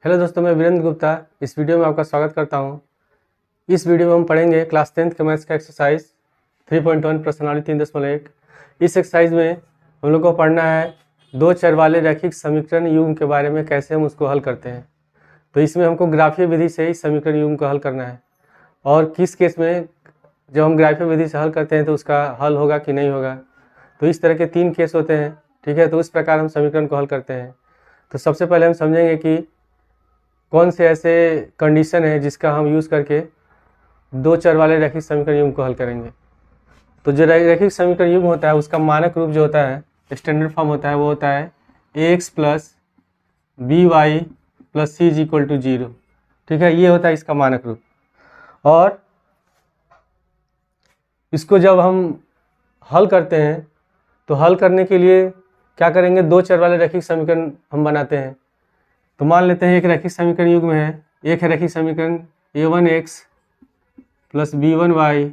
Hello दोस्तों, मैं वीरेंद्र गुप्ता इस वीडियो में आपका स्वागत करता हूं। इस वीडियो में हम पढ़ेंगे क्लास 10th के मैथ्स का एक्सरसाइज 3.1 प्रश्नावली 3.1। इस एक्सरसाइज में हम लोग को पढ़ना है दो चर वाले रैखिक समीकरण युग्म के बारे में, कैसे हम उसको हल करते हैं। तो इसमें हमको ग्राफीय विधि से ही समीकरण युग्म को हल करना है, और किस केस में जब हम ग्राफीय विधि से हल करते हैं तो उसका हल होगा कि नहीं होगा। तो इस तरह के 3 केस होते हैं, ठीक है। तो इस प्रकार हम समीकरण को हल करते हैं। तो सबसे पहले हम समझेंगे कि कौन से ऐसे कंडीशन है जिसका हम यूज़ करके दो चर वाले रैखिक समीकरण युग्म को हल करेंगे। तो जो रैखिक समीकरण युग्म होता है उसका मानक रूप जो होता है, स्टैंडर्ड फॉर्म होता है, वो होता है ax plus b y plus c is equal to 0, ठीक है। ये होता है इसका मानक रूप। और इसको जब हम हल करते हैं तो हल करने के लिए क्या करेंगे, दो चर वाले रैखिक समीकरण हम बनाते हैं। तो मान लेते हैं एक रैखिक समीकरण युग्म है, एक है रैखिक समीकरण a1x प्लस b1y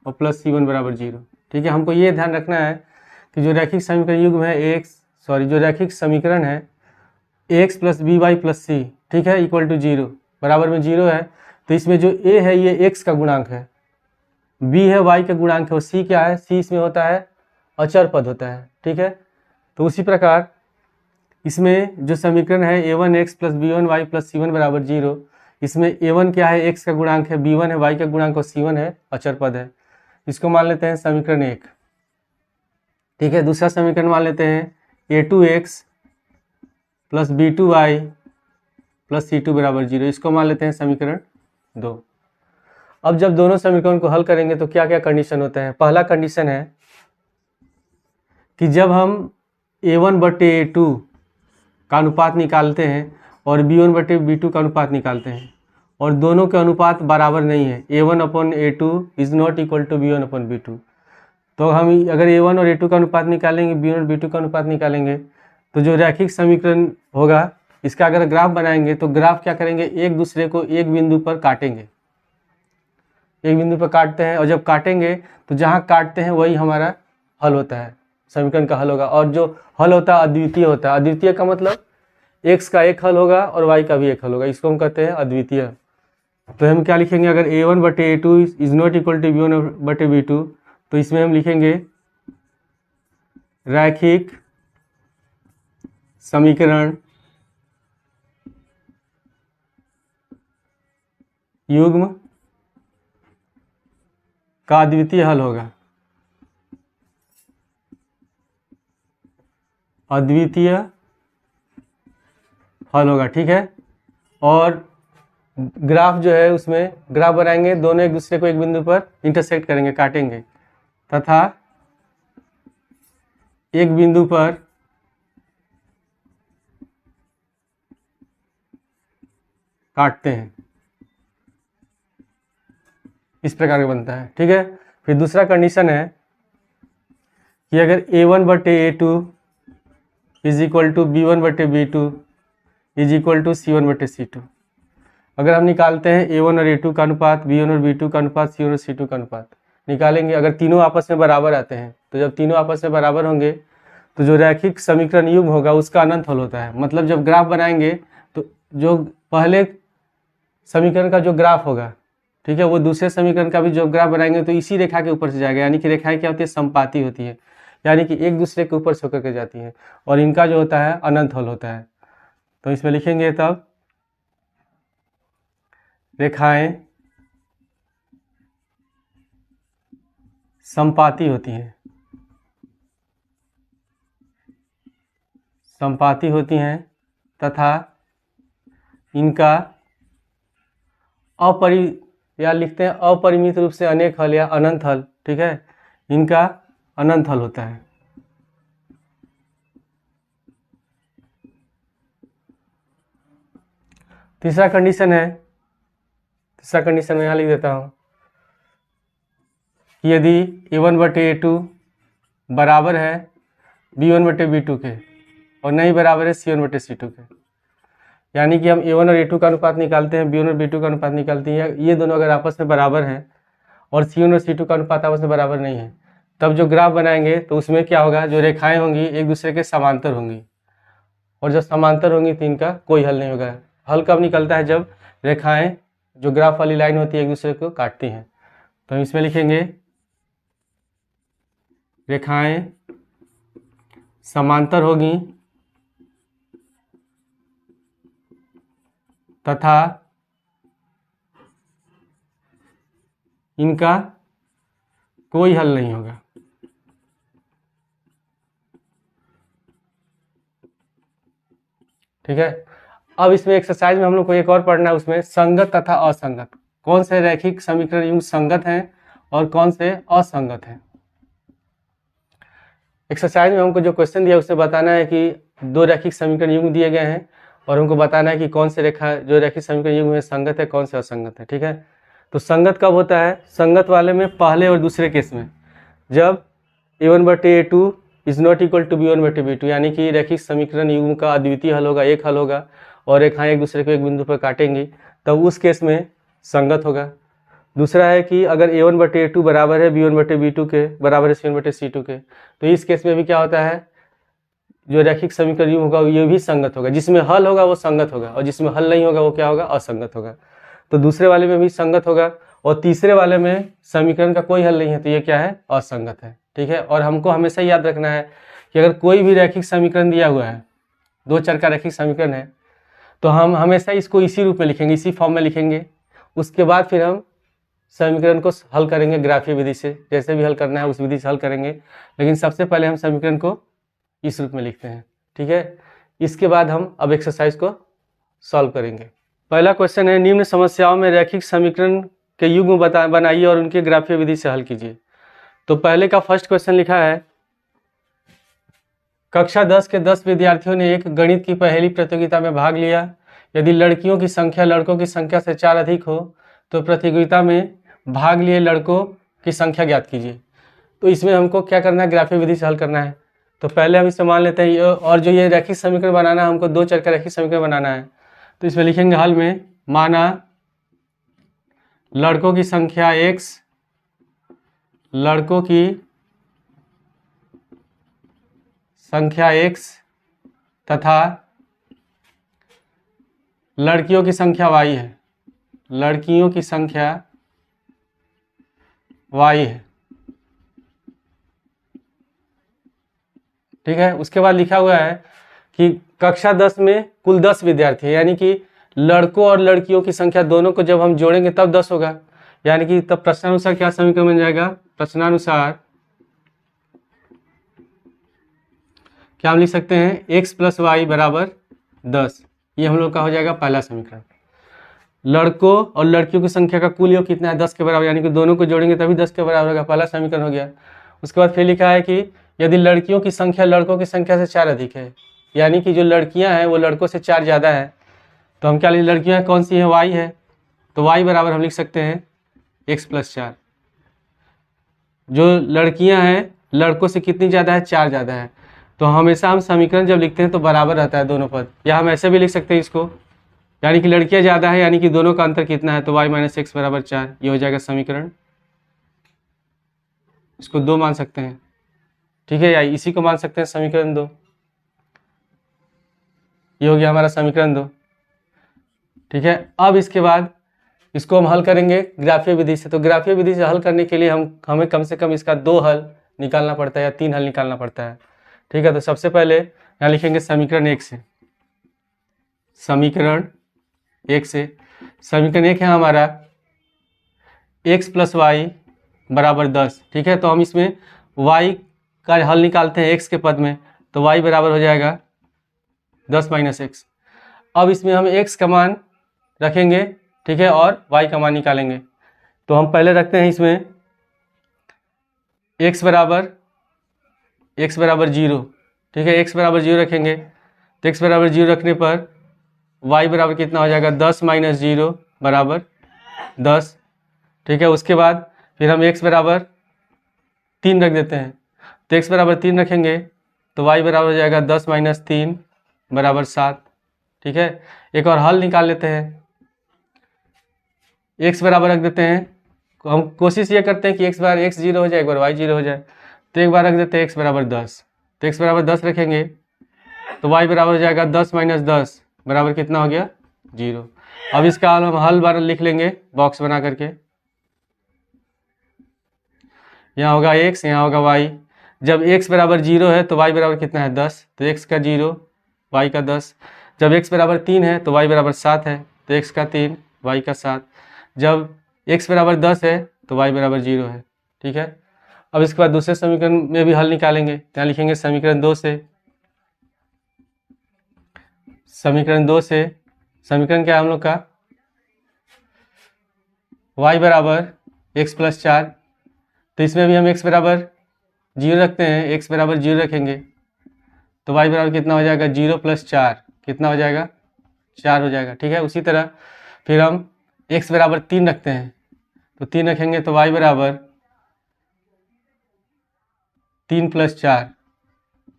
और प्लस c1 बराबर 0, ठीक है। हमको ये ध्यान रखना है कि जो रैखिक समीकरण युग्म है जो रैखिक समीकरण है ax plus by plus c, ठीक है, इक्वल टू 0, बराबर में 0 है। तो इसमें जो a है ये x का गुणांक है, b है y का गुणांक है, और c क्या है, c इसमें होता है अचर पद होता है, ठीक है। तो उसी प्रकार इसमें जो समीकरण है a1x plus b1y plus c1 बराबर 0, इसमें a1 क्या है, x का गुणांक है, b1 है y का गुणांक, और c1 है अचर पद है। इसको मान लेते हैं समीकरण 1, ठीक है। दूसरा समीकरण मान लेते हैं a2x plus b2y plus c2 बराबर 0, इसको मान लेते हैं समीकरण 2। अब जब दोनों समीकरण को हल करेंगे तो क्या क्या कंडीशन होते हैं। पहला कंडीशन है कि जब हम a1/a2 का अनुपात निकालते हैं और b1/b2 का अनुपात निकालते हैं और दोनों के अनुपात बराबर नहीं है, a1/a2 is not equal to b1/b2, तो हम अगर a1 और a2 का अनुपात निकालेंगे, b1 और b2 का अनुपात निकालेंगे, तो जो रैखिक समीकरण होगा इसका अगर ग्राफ बनाएंगे तो ग्राफ क्या करेंगे, एक दूसरे को एक बिंदु पर काटेंगे, एक बिंदु पर काटते हैं, और जब काटेंगे तो जहाँ काटते हैं वही हमारा हल होता है, समीकरण का हल होगा। और जो हल होता है अद्वितीय होता है। अद्वितीय का मतलब x का एक हल होगा और y का भी एक हल होगा, इसको हम कहते हैं अद्वितीय। तो हम क्या लिखेंगे, अगर a1/a2 is not equal to b1/b2, तो इसमें हम लिखेंगे रैखिक समीकरण युग्म का अद्वितीय हल होगा, अद्वितीय हल होगा, ठीक है। और ग्राफ जो है उसमें ग्राफ बनाएंगे, दोनों एक दूसरे को एक बिंदु पर इंटरसेक्ट करेंगे, काटेंगे, तथा एक बिंदु पर काटते हैं, इस प्रकार का बनता है, ठीक है। फिर दूसरा कंडीशन है कि अगर a1/a2 is equal to b1/b2 is equal to c1/c2, अगर हम निकालते हैं a1 और a2 का अनुपात, b1 और b2 का अनुपात, c1 और c2 का अनुपात निकालेंगे, अगर तीनों आपस में बराबर आते हैं, तो जब तीनों आपस में बराबर होंगे तो जो रैखिक समीकरण युग्म होगा उसका अनंत हल होता है। मतलब जब ग्राफ बनाएंगे तो जो पहले समीकरण का जो ग्राफ होगा, ठीक है, वो दूसरे समीकरण का भी जो ग्राफ बनाएंगे तो इसी रेखा के ऊपर से जाएगा। यानी कि रेखाएं क्या होती है, समपाती होती है, यानी कि एक दूसरे के ऊपर से होकर के जाती हैं, और इनका जो होता है अनंत हल होता है। तो इसमें लिखेंगे तब रेखाएं समपाती होती हैं, समपाती होती हैं, तथा इनका या लिखते हैं अपरिमित रूप से अनेक हल या अनंत हल, ठीक है, इनका अनंत हल होता है। तीसरा कंडीशन मैं यहाँ लिख देता हूँ कि यदि a1/a2 बराबर है b1/b2 के और नहीं बराबर है c1/c2 के, यानी कि हम a1 और a2 का अनुपात निकालते हैं, b1 और b2 का अनुपात निकालते हैं, ये दोनों अगर आपस में बराबर हैं और c1 और c2 का अनुपात आपस में बराबर नहीं है, तब जो ग्राफ बनाएंगे तो उसमें क्या होगा, जो रेखाएं होंगी एक दूसरे के समांतर होंगी, और जब समांतर होंगी तो इनका कोई हल नहीं होगा, हल कब निकलता है, जब रेखाएं जो ग्राफ वाली लाइन होती है एक दूसरे को काटती हैं। तो हम इसमें लिखेंगे रेखाएं समांतर होगी तथा इनका कोई हल नहीं होगा। ठीक है। अब इसमें एक्सरसाइज में हम लोग को एक और पढ़ना है, उसमें संगत तथा असंगत, कौन से रैखिक समीकरण युग्म संगत हैं और कौन से असंगत हैं। एक्सरसाइज में हमको जो क्वेश्चन दिया उसमें बताना है कि दो रैखिक समीकरण युग्म दिए गए हैं और हमको बताना है कि कौन से रेखा जो रैखिक समीकरण युग्म में संगत है, कौन से असंगत है। ठीक है। तो संगत कब होता है, संगत वाले में पहले और दूसरे केस में, जब a1/a2 is not equal to b1/b2, यानी कि रैखिक समीकरण युग्म का अद्वितीय हल होगा, एक हल होगा और रेखाएं एक दूसरे को एक बिंदु पर काटेंगी, तब उस केस में संगत होगा। दूसरा है कि अगर a1/a2 बराबर है b1/b2 के, बराबर है c1/c2 के, तो इस केस में भी क्या होता है, जो रैखिक समीकरण युग्म होगा ये भी संगत होगा, जिसमें हल होगा वो संगत होगा और जिसमें हल नहीं होगा वो क्या होगा, असंगत होगा। तो दूसरे वाले में भी संगत होगा और तीसरे वाले में समीकरण का कोई हल नहीं है तो ये क्या है, असंगत है। ठीक है। और हमको हमेशा याद रखना है कि अगर कोई भी रैखिक समीकरण दिया हुआ है, दो चर का रैखिक समीकरण है, तो हम हमेशा इसको इसी रूप में लिखेंगे, इसी फॉर्म में लिखेंगे। उसके बाद फिर हम समीकरण को हल करेंगे ग्राफीय विधि से, जैसे भी हल करना है उस विधि से हल करेंगे, लेकिन सबसे पहले हम समीकरण को इस रूप में लिखते हैं। ठीक है। इसके बाद हम अब एक्सरसाइज को सॉल्व करेंगे। पहला क्वेश्चन है, निम्न समस्याओं में रैखिक समीकरण के युग्म बनाइए और उनके ग्राफीय विधि से हल कीजिए। तो पहले का फर्स्ट क्वेश्चन लिखा है, कक्षा 10 के 10 विद्यार्थियों ने एक गणित की पहेली प्रतियोगिता में भाग लिया। यदि लड़कियों की संख्या लड़कों की संख्या से 4 अधिक हो तो प्रतियोगिता में भाग लिए लड़कों की संख्या ज्ञात कीजिए। तो इसमें हमको क्या करना है, ग्राफीय विधि से हल करना है। तो पहले हम इसे मान लेते हैं, और जो ये रैखिक समीकरण बनाना है, हमको दो चर का रैखिक समीकरण बनाना है। तो इसमें लिखेंगे हल में, माना लड़कों की संख्या x, लड़कों की संख्या x तथा लड़कियों की संख्या y है, लड़कियों की संख्या y है। ठीक है। उसके बाद लिखा हुआ है कि कक्षा 10 में कुल 10 विद्यार्थी है, यानी कि लड़कों और लड़कियों की संख्या दोनों को जब हम जोड़ेंगे तब 10 होगा, यानी कि तब प्रश्नानुसार क्या समीकरण बन जाएगा, प्रश्नानुसार क्या हम लिख सकते हैं, x + y = 10। ये हम लोग का हो जाएगा पहला समीकरण। लड़कों और लड़कियों की संख्या का कुल योग कितना है, 10 के बराबर, यानी कि दोनों को जोड़ेंगे तभी 10 के बराबर होगा, पहला समीकरण हो गया। उसके बाद फिर लिखा है कि यदि लड़कियों की संख्या लड़कों की संख्या से 4 अधिक है, यानी कि जो लड़कियां हैं वो लड़कों से 4 ज़्यादा है, तो हम क्या, लड़कियां कौन सी है, y है, तो y बराबर हम लिख सकते हैं x + 4। जो लड़कियां हैं लड़कों से कितनी ज़्यादा है, 4 ज़्यादा है। तो हमेशा हम समीकरण जब लिखते हैं तो बराबर रहता है दोनों पद, या हम ऐसे भी लिख सकते हैं इसको, यानी कि लड़कियां ज़्यादा है, यानी कि दोनों का अंतर कितना है, तो y - x = 4। ये हो जाएगा समीकरण, इसको 2 मान सकते हैं। ठीक है, या इसी को मान सकते हैं समीकरण 2। ये हो गया हमारा समीकरण 2। ठीक है। अब इसके बाद इसको हम हल करेंगे ग्राफीय विधि से। तो ग्राफीय विधि से हल करने के लिए हमें कम से कम इसका 2 हल निकालना पड़ता है या 3 हल निकालना पड़ता है। ठीक है। तो सबसे पहले यहाँ लिखेंगे समीकरण 1 से, समीकरण 1 से, समीकरण 1 है हमारा x + y = 10। ठीक है। तो हम इसमें y का हल निकालते हैं x के पद में, तो y बराबर हो जाएगा 10 - x। अब इसमें हम x का मान रखेंगे, ठीक है, और y का मान निकालेंगे। तो हम पहले रखते हैं इसमें x बराबर 0। ठीक है, x बराबर 0 रखेंगे, तो x बराबर 0 रखने पर y बराबर कितना हो जाएगा, 10 - 0 = 10। ठीक है। उसके बाद फिर हम x बराबर 3 रख देते हैं, तो x बराबर 3 रखेंगे तो y बराबर हो जाएगा 10 - 3 = 7। ठीक है। एक और हल निकाल लेते हैं, x बराबर रख देते हैं, हम कोशिश ये करते हैं कि एक बार x 0 हो जाए, एक बार y 0 हो जाए। तो एक बार रख देते हैं x बराबर 10, तो x बराबर 10 रखेंगे तो y बराबर हो जाएगा 10 - 10 = कितना हो गया, 0। अब इसका हम हल बार लिख लेंगे बॉक्स बना करके। यहाँ होगा x, यहाँ होगा y। जब x बराबर 0 है तो y बराबर कितना है 10, तो x का 0 y का 10। जब x बराबर 3 है तो y बराबर 7 है, तो x का 3 y का 7। जब x बराबर 10 है तो y बराबर 0 है। ठीक है, अब इसके बाद दूसरे समीकरण में भी हल निकालेंगे। यहाँ लिखेंगे समीकरण 2 से, समीकरण 2 से समीकरण क्या है हम लोग का, y बराबर x प्लस 4। तो इसमें भी हम x बराबर 0 रखते हैं, x बराबर 0 रखेंगे तो y बराबर कितना हो जाएगा 0 प्लस 4, कितना हो जाएगा 4 हो जाएगा। ठीक है, उसी तरह फिर हम x बराबर 3 रखते हैं, तो 3 रखेंगे तो y बराबर 3 प्लस 4,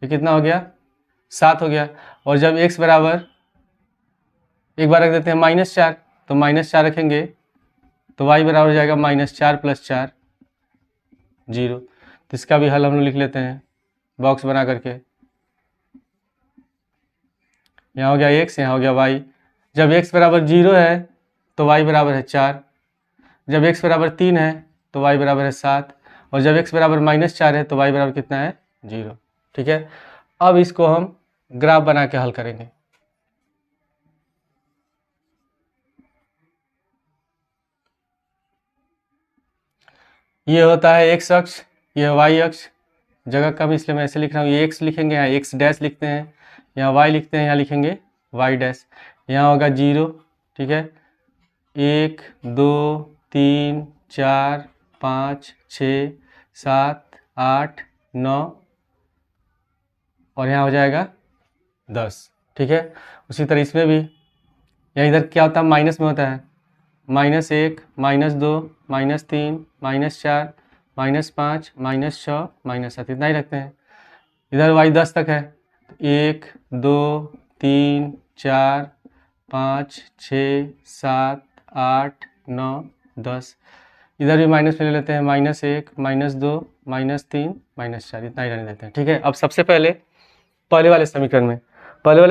ये कितना हो गया 7 हो गया। और जब x बराबर एक बार रख देते हैं -4, तो -4 रखेंगे तो y बराबर हो जाएगा -4 प्लस 4 0। तो इसका भी हल हम लोग लिख लेते हैं बॉक्स बना करके। यहाँ हो गया x, यहाँ हो गया y। जब x बराबर 0 है तो y बराबर है 4। जब x बराबर 3 है तो y बराबर है 7। और जब x बराबर -4 है तो y बराबर कितना है 0। ठीक है, अब इसको हम ग्राफ बना के हल करेंगे। ये होता है x अक्ष, ये y अक्ष। जगह कम इसलिए मैं ऐसे लिख रहा हूँ, ये x लिखेंगे, यहाँ x डैश लिखते हैं, यहाँ y लिखते हैं, यहाँ लिखेंगे y डैश। यहाँ होगा 0। ठीक है, 1 2 3 4 5 6 7 8 9 और यहाँ हो जाएगा 10। ठीक है, उसी तरह इसमें भी, यहाँ इधर क्या होता है माइनस में होता है, -1 -2 -3 -4 -5 -6 -7, इतना ही रखते हैं। इधर y 10 तक है, 1 2 3 4 5 6 7 8 9 10। इधर भी माइनस में ले लेते हैं, -1 -2 -3 -4, इतना ही रहने देते हैं। ठीक है, अब सबसे पहले पहले वाले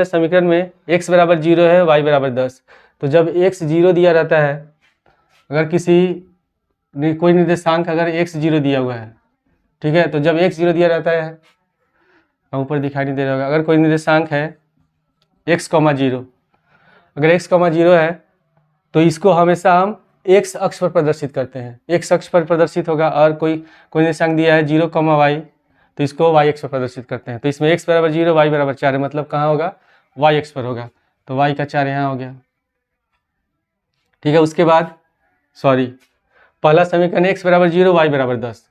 समीकरण में x बराबर 0 है, y बराबर 10। तो जब x 0 दिया रहता है, अगर कोई निर्देशांक अगर x 0 दिया हुआ है, ठीक है, तो जब x 0 दिया रहता है, ऊपर दिखाई नहीं दे रहा होगा, अगर कोई निर्देशांक है x, 0, अगर x, 0 है तो इसको हमेशा हम x अक्ष पर प्रदर्शित करते हैं। x अक्ष पर प्रदर्शित होगा, और कोई निर्देशांक दिया है 0, y, तो इसको y अक्ष पर प्रदर्शित करते हैं। तो इसमें x बराबर 0 y बराबर 4 है, मतलब कहाँ होगा y अक्ष पर होगा, तो y का 4 यहाँ हो गया। ठीक है, उसके बाद पहला समीकरण x बराबर 0 y बराबर 10,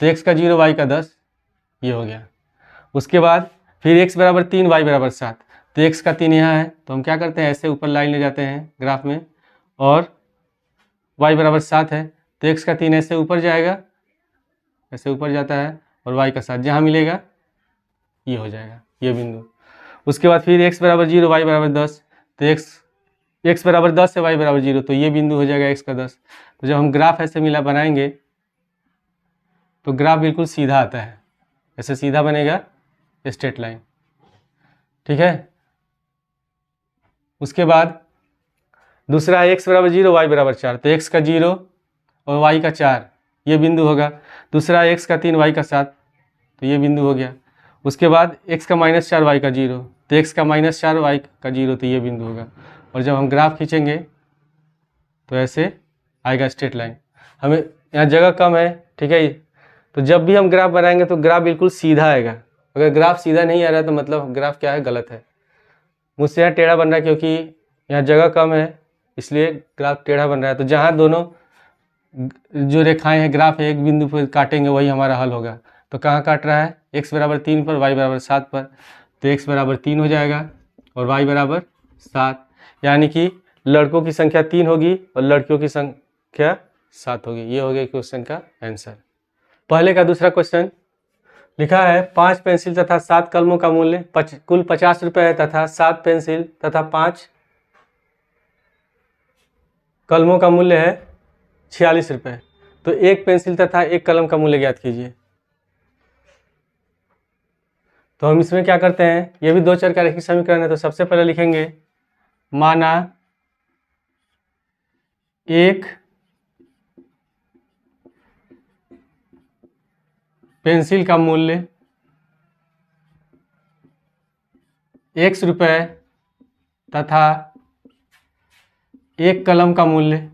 तो x का 0 y का 10, ये हो गया। उसके बाद फिर x बराबर 3 y बराबर 7, तो x का 3 यहाँ है, तो हम क्या करते हैं ऐसे ऊपर लाइन ले जाते हैं ग्राफ में, और y बराबर 7 है तो x का 3 ऐसे ऊपर जाएगा, ऐसे ऊपर जाता है, और y का 7 जहाँ मिलेगा ये हो जाएगा, ये बिंदु। उसके बाद फिर x बराबर 0 y बराबर 10, तो x बराबर 10 है y बराबर 0, तो ये बिंदु हो जाएगा x का 10। तो जब हम ग्राफ ऐसे बनाएंगे तो ग्राफ बिल्कुल सीधा आता है, ऐसे सीधा बनेगा स्ट्रेट लाइन। ठीक है, उसके बाद दूसरा है x बराबर 0 y बराबर 4, तो x का 0 और y का 4, ये बिंदु होगा। दूसरा है x का 3 y का 7, तो ये बिंदु हो गया। उसके बाद x का -4 y का 0, तो x का -4 y का 0, तो ये बिंदु होगा। और जब हम ग्राफ खींचेंगे तो ऐसे आएगा स्ट्रेट लाइन। हमें यहाँ जगह कम है, ठीक है, तो जब भी हम ग्राफ बनाएंगे तो ग्राफ बिल्कुल सीधा आएगा। अगर ग्राफ सीधा नहीं आ रहा है तो मतलब ग्राफ क्या है, गलत है। मुझसे यहाँ टेढ़ा बन रहा है क्योंकि यहाँ जगह कम है, इसलिए ग्राफ टेढ़ा बन रहा है। तो जहाँ दोनों जो रेखाएं हैं ग्राफ एक बिंदु पर काटेंगे वही हमारा हल होगा। तो कहाँ काट रहा है, x बराबर 3 पर, y बराबर 7 पर, तो x बराबर 3 हो जाएगा और y बराबर 7, यानी कि लड़कों की संख्या 3 होगी और लड़कियों की संख्या 7 होगी। ये हो गया क्वेश्चन का आंसर। पहले का दूसरा क्वेश्चन लिखा है 5 पेंसिल तथा 7 कलमों का मूल्य कुल 50 रुपये है तथा 7 पेंसिल तथा 5 कलमों का मूल्य है 46 रुपये। तो एक पेंसिल तथा एक कलम का मूल्य ज्ञात कीजिए। तो हम इसमें क्या करते हैं, ये भी दो चर का रैखिक समीकरण है। तो सबसे पहले लिखेंगे माना एक पेंसिल का मूल्य x रुपए तथा एक कलम का मूल्य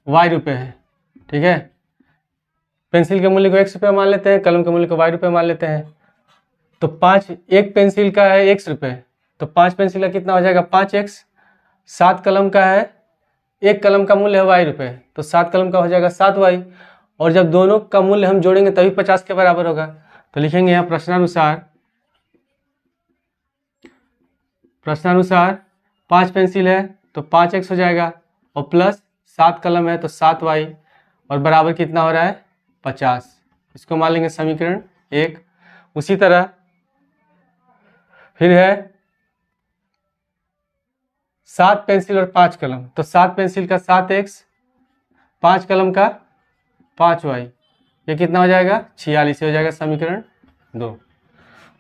y रुपये है। ठीक है, पेंसिल के मूल्य को x रुपये मान लेते हैं, कलम के मूल्य को y रुपये मान लेते हैं। तो एक पेंसिल का है x रुपये, तो 5 पेंसिल का कितना हो जाएगा 5x। 7 कलम का है, एक कलम का मूल्य है y रुपये, तो 7 कलम का हो जाएगा 7y। और जब दोनों का मूल्य हम जोड़ेंगे तभी 50 के बराबर होगा। तो लिखेंगे यहाँ प्रश्नानुसार 5 पेंसिल है तो 5x हो जाएगा, और प्लस 7 कलम है तो 7y, और बराबर कितना हो रहा है 50। इसको मान लेंगे समीकरण 1। उसी तरह फिर है 7 पेंसिल और 5 कलम, तो 7 पेंसिल का 7x, 5 कलम का 5y, ये कितना हो जाएगा 46, हो जाएगा समीकरण 2।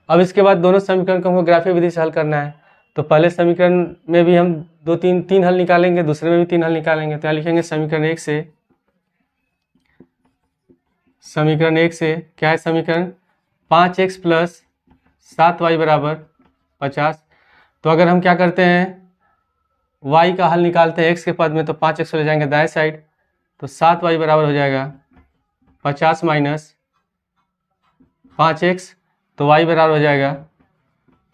अब इसके बाद दोनों समीकरण को हमको ग्राफीय विधि से हल करना है। तो पहले समीकरण में भी हम तीन हल निकालेंगे, दूसरे में भी 3 हल निकालेंगे। तो यहाँ लिखेंगे समीकरण 1 से क्या है समीकरण 5x प्लस 7y बराबर 50। तो अगर हम क्या करते हैं y का हल निकालते हैं x के पद में, तो 5x ले जाएंगे दाएं साइड, तो 7y बराबर हो जाएगा 50 माइनस 5x, तो y बराबर हो जाएगा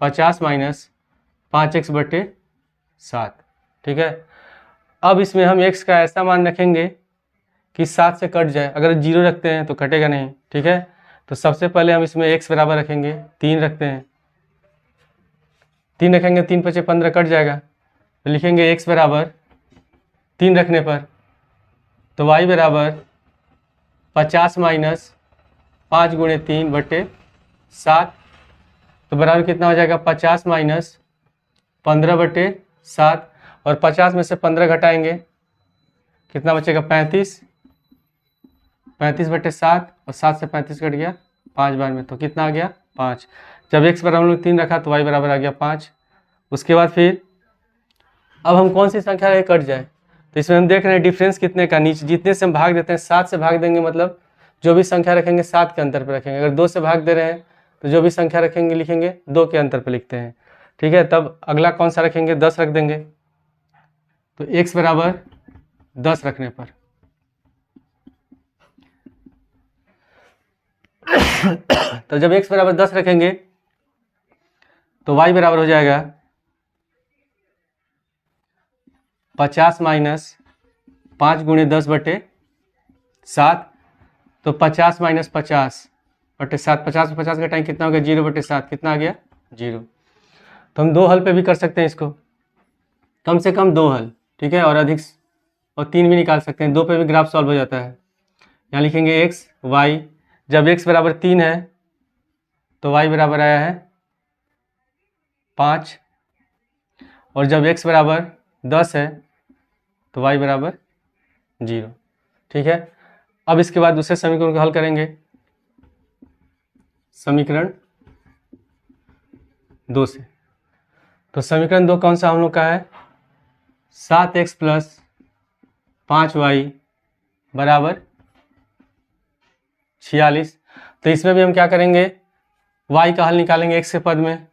50 माइनस 5x बटे 7। ठीक है, अब इसमें हम x का ऐसा मान रखेंगे कि 7 से कट जाए। अगर 0 रखते हैं तो कटेगा नहीं। ठीक है, तो सबसे पहले हम इसमें x बराबर रखेंगे 3 रखते हैं, 3 रखेंगे, 3 पचे 15 कट जाएगा। तो लिखेंगे x बराबर 3 रखने पर, तो y बराबर 50 माइनस 5 गुणे 3 बटे 7, तो बराबर कितना हो जाएगा 50 माइनस 15 बटे 7, और 50 में से 15 घटाएंगे कितना बचेगा 35, 35 बटे 7, और 7 से 35 कट गया 5 बार में, तो कितना आ गया 5। जब x बराबर हम लोग 3 रखा तो y बराबर आ गया 5। उसके बाद फिर अब हम कौन सी संख्या रहे कट जाए, तो इसमें हम देख रहे हैं डिफरेंस कितने का, नीचे जितने से हम भाग देते हैं 7 से भाग देंगे, मतलब जो भी संख्या रखेंगे 7 के अंतर पर रखेंगे। अगर 2 से भाग दे रहे हैं तो जो भी संख्या रखेंगे लिखेंगे 2 के अंतर पर लिखते हैं। ठीक है, तब अगला कौन सा रखेंगे 10 रख देंगे, तो x बराबर 10 रखने पर तो जब x बराबर 10 रखेंगे तो y बराबर हो जाएगा 50 माइनस 5 गुणे 10 बटे 7, तो 50 माइनस 50 बटे 7, 50 में 50 का टाइम कितना हो गया 0 बटे 7, कितना आ गया 0। तो हम 2 हल पे भी कर सकते हैं इसको, कम से कम 2 हल। ठीक है, और अधिक और 3 भी निकाल सकते हैं, 2 पे भी ग्राफ सॉल्व हो जाता है। यहाँ लिखेंगे x y, जब x बराबर 3 है तो y बराबर आया है 5, और जब x बराबर 10 है तो y बराबर 0। ठीक है, अब इसके बाद दूसरे समीकरण को हल करेंगे, समीकरण 2 से। तो समीकरण 2 कौन सा हम लोग का है 7x प्लस 5y बराबर 46। तो इसमें भी हम क्या करेंगे y का हल निकालेंगे x के पद में,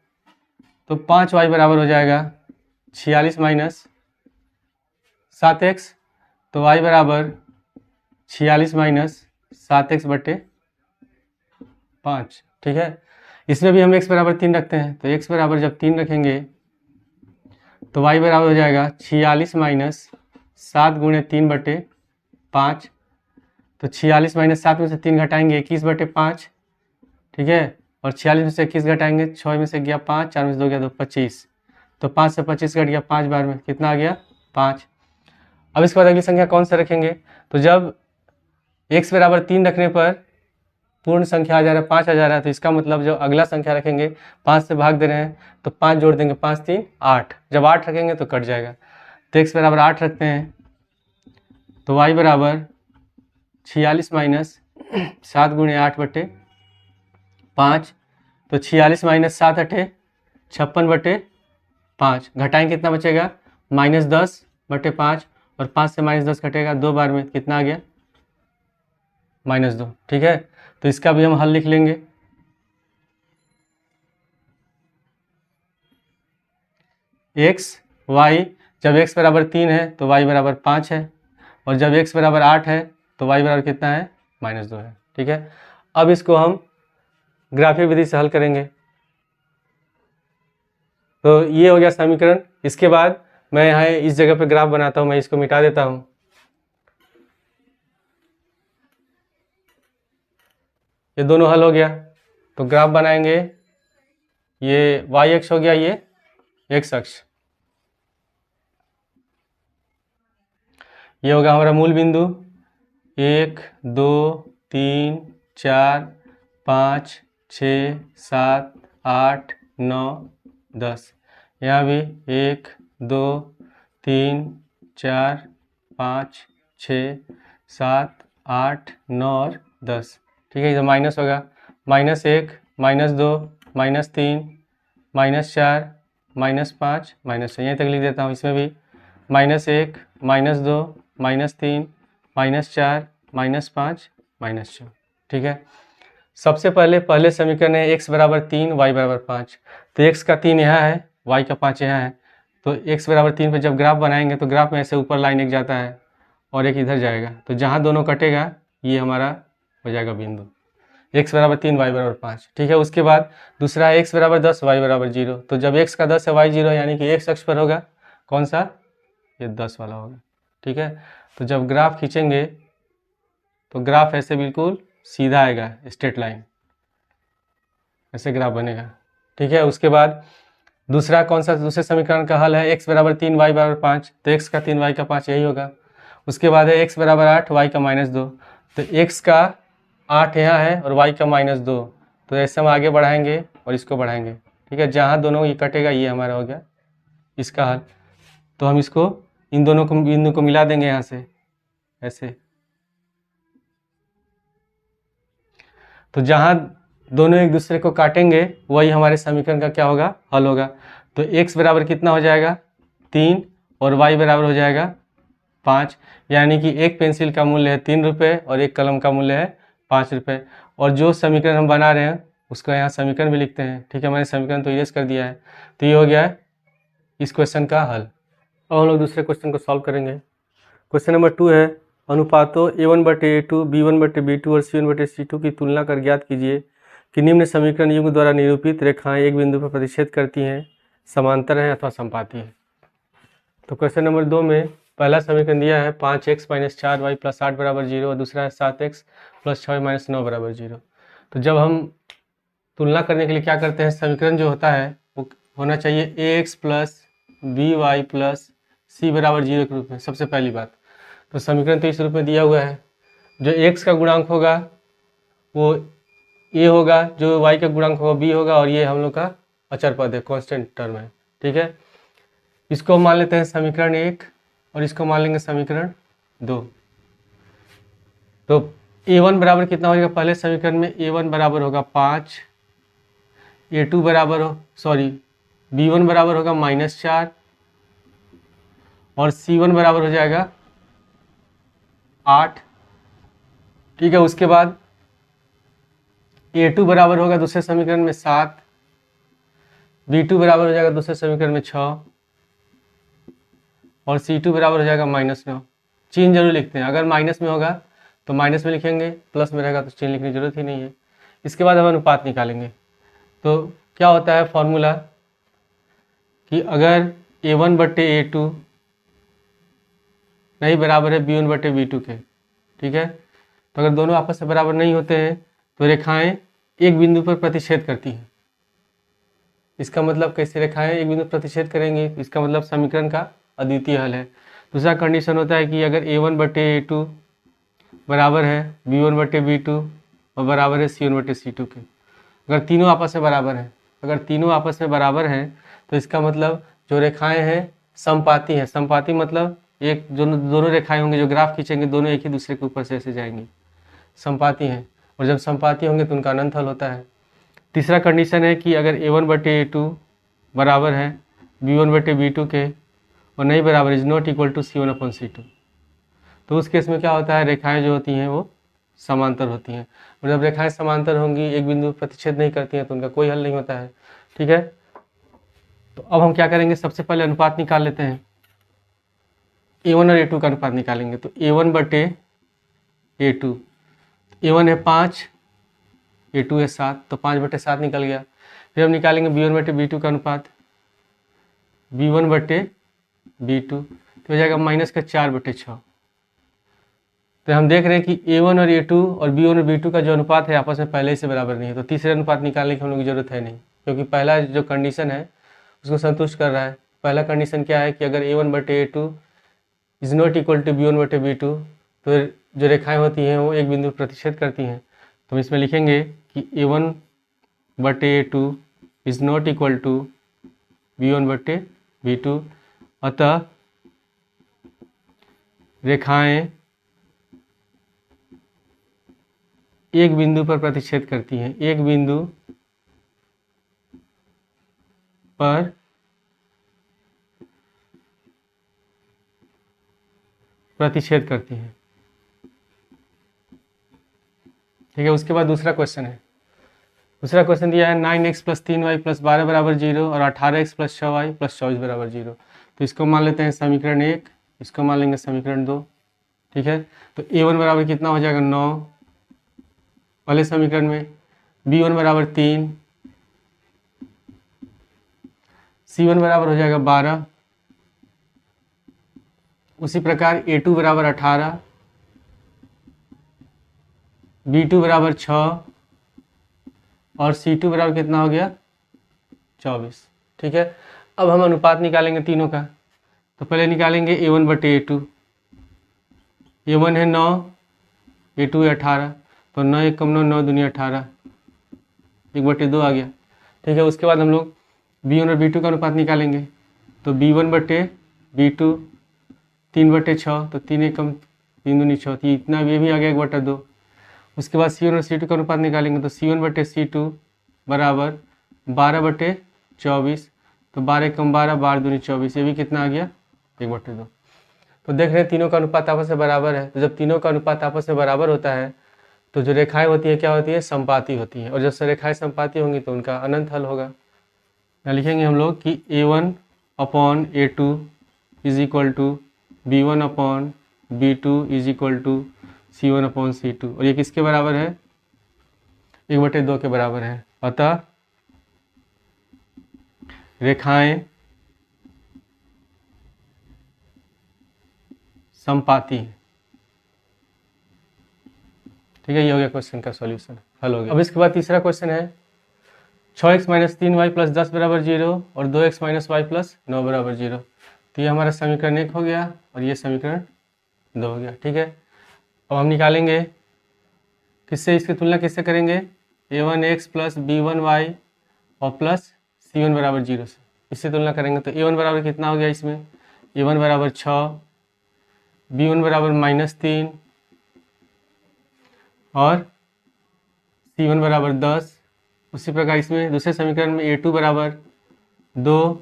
तो 5y बराबर हो जाएगा 46 माइनस 7x, तो y बराबर 46 माइनस 7x बटे 5। ठीक है, इसमें भी हम x बराबर 3 रखते हैं, तो x बराबर जब 3 रखेंगे तो y बराबर हो जाएगा 46 माइनस 7 गुणे 3 बटे 5, तो 46 माइनस 7 में से 3 घटाएंगे 21 बटे 5। ठीक है, और 46 में से 21 घटाएंगे 6 में से गया 5, 4 में से 2 गया 2, 25, तो 5 से 25 घट गया 5 बार में, कितना आ गया 5। अब इसके बाद अगली संख्या कौन सा रखेंगे, तो जब x बराबर 3 रखने पर पूर्ण संख्या आ जा रहा है 5 आ जा रहा है, तो इसका मतलब जो अगला संख्या रखेंगे 5 से भाग दे रहे हैं तो 5 जोड़ देंगे, 5 3 8, जब 8 रखेंगे तो कट जाएगा। तो x बराबर 8 रखते हैं, तो y बराबर 46 माइनस 7 गुणे 8 बटे 5, तो 46 माइनस 7 अठे 56/5, घटाएं कितना बचेगा -10/5, और 5 से -10 घटेगा 2 बार में, कितना आ गया -2। ठीक है, तो इसका भी हम हल लिख लेंगे। x y, जब x बराबर 3 है तो y बराबर 5 है, और जब x बराबर 8 है तो y बराबर कितना है -2 है। ठीक है, अब इसको हम ग्राफीय विधि से हल करेंगे। तो ये हो गया समीकरण। इसके बाद मैं यहाँ इस जगह पे ग्राफ बनाता हूँ, मैं इसको मिटा देता हूँ। ये दोनों हल हो गया, तो ग्राफ बनाएंगे। ये y अक्ष हो गया, ये x अक्ष, ये होगा हमारा मूल बिंदु 1 2 3 4 5 6 7 8 9 10। यहाँ भी 1 2 3 4 5 6 7 8 9 और 10। ठीक है, इधर माइनस होगा, -1 -2 -3 -4 -5 -6, यहीं तक लिख देता हूँ। इसमें भी -1 -2 -3 -4 -5 -6। ठीक है, सबसे पहले समीकरण है x बराबर 3 y बराबर 5, तो x का 3 यहाँ है, y का 5 यहाँ है। तो x बराबर 3 पे जब ग्राफ बनाएंगे तो ग्राफ में ऐसे ऊपर लाइन एक जाता है और एक इधर जाएगा, तो जहाँ दोनों कटेगा ये हमारा हो जाएगा बिंदु, x बराबर 3 y बराबर 5। ठीक है, उसके बाद दूसरा है x बराबर 10 y बराबर 0, तो जब x का 10 है y 0 यानी कि x अक्ष पर होगा कौन सा, ये 10 वाला होगा। ठीक है, तो जब ग्राफ खींचेंगे तो ग्राफ ऐसे बिल्कुल सीधा आएगा, स्ट्रेट लाइन, ऐसे ग्राफ बनेगा। ठीक है, उसके बाद दूसरा कौन सा, दूसरे समीकरण का हल है x बराबर 3 y बराबर 5, तो x का 3 y का 5 यही होगा। उसके बाद है x बराबर 8 y का -2, तो x का 8 यहाँ है और y का -2, तो ऐसे हम आगे बढ़ाएंगे और इसको बढ़ाएंगे। ठीक है, जहाँ दोनों ये कटेगा ये हमारा हो गया इसका हल। तो हम इसको इन दोनों को बिंदु को मिला देंगे यहाँ से ऐसे, तो जहाँ दोनों एक दूसरे को काटेंगे वही हमारे समीकरण का क्या होगा, हल होगा। तो x बराबर कितना हो जाएगा 3 और y बराबर हो जाएगा 5, यानी कि एक पेंसिल का मूल्य है 3 रुपये और एक कलम का मूल्य है 5 रुपये। और जो समीकरण हम बना रहे हैं उसका यहाँ समीकरण भी लिखते हैं। ठीक है, मैंने समीकरण तो इरेज कर दिया है, तो ये हो गया है इस क्वेश्चन का हल। अब हम लोग दूसरे क्वेश्चन को सॉल्व करेंगे। क्वेश्चन नंबर 2 है, अनुपातों a1/a2 b1/b2 और c1/c2 की तुलना कर ज्ञात कीजिए कि निम्न समीकरण युग्म द्वारा निरूपित रेखाएं एक बिंदु पर प्रतिच्छेद करती हैं, समांतर हैं अथवा समपाती हैं। तो क्वेश्चन नंबर 2 में पहला समीकरण दिया है 5x - 4y + 8 = 0, और दूसरा है 7x + 6y - 9 = 0। तो जब हम तुलना करने के लिए क्या करते हैं, समीकरण जो होता है वो होना चाहिए ax + by + c = 0 के रूप में, सबसे पहली बात। तो समीकरण तो इस रूप में दिया हुआ है, जो x का गुणांक होगा वो a होगा, जो y का गुणांक होगा b होगा, और ये हम लोग का अचर पद है, कांस्टेंट टर्म है। ठीक है, इसको मान लेते हैं समीकरण 1 और इसको मान लेंगे समीकरण 2। तो a1 बराबर कितना होगा, पहले समीकरण में a1 बराबर होगा 5, a2 बराबर b1 बराबर होगा -4 और c1 बराबर हो जाएगा 8। ठीक है, उसके बाद a2 बराबर होगा दूसरे समीकरण में 7, b2 बराबर हो जाएगा दूसरे समीकरण में 6 और c2 बराबर हो जाएगा -9। चिन्ह जरूर लिखते हैं, अगर माइनस में होगा तो माइनस में लिखेंगे, प्लस में रहेगा तो चिन्ह लिखने की जरूरत ही नहीं है। इसके बाद हम अनुपात निकालेंगे। तो क्या होता है फॉर्मूला कि अगर a1/a2 नहीं बराबर है b1/b2 के, ठीक है, तो अगर दोनों आपस में बराबर नहीं होते हैं तो रेखाएं एक बिंदु पर प्रतिच्छेद करती हैं। इसका मतलब कैसे रेखाएं एक बिंदु पर प्रतिच्छेद करेंगे, इसका मतलब समीकरण का अद्वितीय हल है। दूसरा कंडीशन होता है कि अगर a1/a2 बराबर है b1/b2 और बराबर है c1/c2 के, अगर तीनों आपस में बराबर हैं, अगर तीनों आपस में बराबर हैं तो इसका मतलब जो रेखाएं हैं समपाती हैं। समपाती मतलब एक जो दोनों रेखाएं होंगी जो ग्राफ खींचेंगे दोनों एक ही दूसरे के ऊपर से ऐसे जाएंगी, समपाती हैं, और जब समपाती होंगे तो उनका अनंत हल होता है। तीसरा कंडीशन है कि अगर a1/a2 बराबर है B1/B2 के और नहीं बराबर is not equal to C1/C2। तो उस केस में क्या होता है, रेखाएं जो होती हैं वो समांतर होती हैं, और जब रेखाएं समांतर होंगी, एक बिंदु प्रतिच्छेद नहीं करती हैं, तो उनका कोई हल नहीं होता है। ठीक है, तो अब हम क्या करेंगे, सबसे पहले अनुपात निकाल लेते हैं। A1 और A2 का अनुपात निकालेंगे। तो A1/A2, A1 है 5, A2 है 7, तो 5/7 निकल गया। फिर हम निकालेंगे B1/B2 का अनुपात, B1/B2 तो हो जाएगा -4/6। तो हम देख रहे हैं कि A1 और A2 और B1 और B2 का जो अनुपात है आपस में पहले ही से बराबर नहीं है, तो तीसरे अनुपात निकालने की हम लोग की जरूरत है नहीं, क्योंकि पहला जो कंडीशन है उसको संतुष्ट कर रहा है। पहला कंडीशन क्या है कि अगर A1/A2 is not equal to B1/B2, तो जो रेखाएं होती हैं वो एक बिंदु प्रतिच्छेद करती हैं। तो हम इसमें लिखेंगे कि A1/A2 is not equal to B1/B2, अतः रेखाएं एक बिंदु पर प्रतिच्छेद करती हैं, एक बिंदु पर प्रतिच्छेद करती हैं। ठीक है, उसके बाद दूसरा क्वेश्चन है। दूसरा क्वेश्चन दिया है 9x + 3y + 12 बराबर 0 और 18x + 6y + 24 बराबर 0। तो इसको मान लेते हैं समीकरण 1, इसको मान लेंगे समीकरण 2। ठीक है, तो A1 बराबर कितना हो जाएगा 9 पहले समीकरण में, B1 बराबर 3, C1 बराबर हो जाएगा 12, उसी प्रकार A2 बराबर 18, B2 बराबर 6 और C2 बराबर कितना हो गया 24। ठीक है, अब हम अनुपात निकालेंगे तीनों का। तो पहले निकालेंगे A1/A2, A1 है 9, A2 है 18, तो 9 1 कम 9, 9 दूनी 18, 1/2 आ गया। ठीक है, उसके बाद हम लोग B1 और B2 का अनुपात निकालेंगे। तो B1/B2 3/6, तो 3 1 कम 3 दूनी 6, इतना ये भी आ गया 1/2। उसके बाद C1 और C2 का अनुपात निकालेंगे। तो C1/C2 बराबर 12/24, तो 12 कम 12, 12 दूनी 24, ये भी कितना आ गया 1/2। तो देख रहे हैं तीनों का अनुपात आपस में बराबर है। तो जब तीनों का अनुपात आपस में बराबर होता है तो जो रेखाएं होती है क्या होती है, समपाती होती हैं, और जब से रेखाएं समपाती होंगी तो उनका अनंत हल होगा। यहाँ लिखेंगे हम लोग कि A1/A2 is equal to B1/B2 is equal to C1/C2, और ये किसके बराबर है 1/2 के बराबर है। अतः रेखाएं समपाती हैं। ठीक है, ये हो गया क्वेश्चन का सॉल्यूशन, हल हो गया। अब इसके बाद तीसरा क्वेश्चन है 6x - 3y + 10 बराबर 0 और 2x - y + 9 बराबर 0। तो ये हमारा समीकरण 1 हो गया और ये समीकरण 2 हो गया। ठीक है, अब हम निकालेंगे किससे, इसकी तुलना किससे करेंगे, A1x + B1y और प्लस C1 बराबर 0 से, इससे तुलना करेंगे। तो A1 बराबर कितना हो गया इसमें, A1 बराबर 6, B1 बराबर -3 और C1 बराबर 10। उसी प्रकार इसमें दूसरे समीकरण में A2 बराबर 2,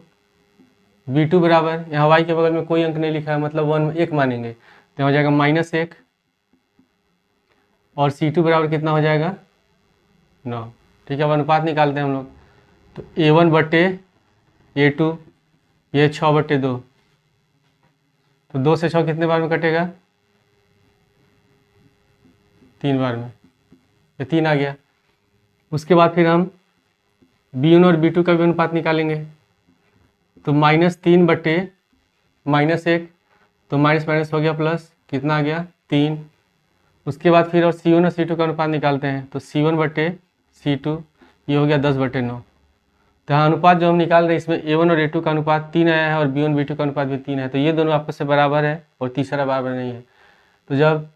B2 बराबर, यहाँ y के बगल में कोई अंक नहीं लिखा है, मतलब 1 मानेंगे, तो हो जाएगा -1, और C2 बराबर कितना हो जाएगा 9। ठीक है, अब अनुपात निकालते हैं हम लोग। तो A1/A2 ये 6/2, तो 2 से 6 कितने बार में कटेगा 3 बार में, ये 3 आ गया। उसके बाद फिर हम B1 और B2 का भी अनुपात निकालेंगे। तो -3/-1, तो माइनस माइनस हो गया प्लस, कितना आ गया 3। उसके बाद फिर और C1 और C2 का अनुपात निकालते हैं। तो C1/C2 ये हो गया 10/9। तो यहाँ अनुपात जो हम निकाल रहे हैं इसमें A1 और A2 का अनुपात 3 आया है और B1 B2 का अनुपात भी 3 है, तो ये दोनों आपस से बराबर है और तीसरा बराबर नहीं है। तो जब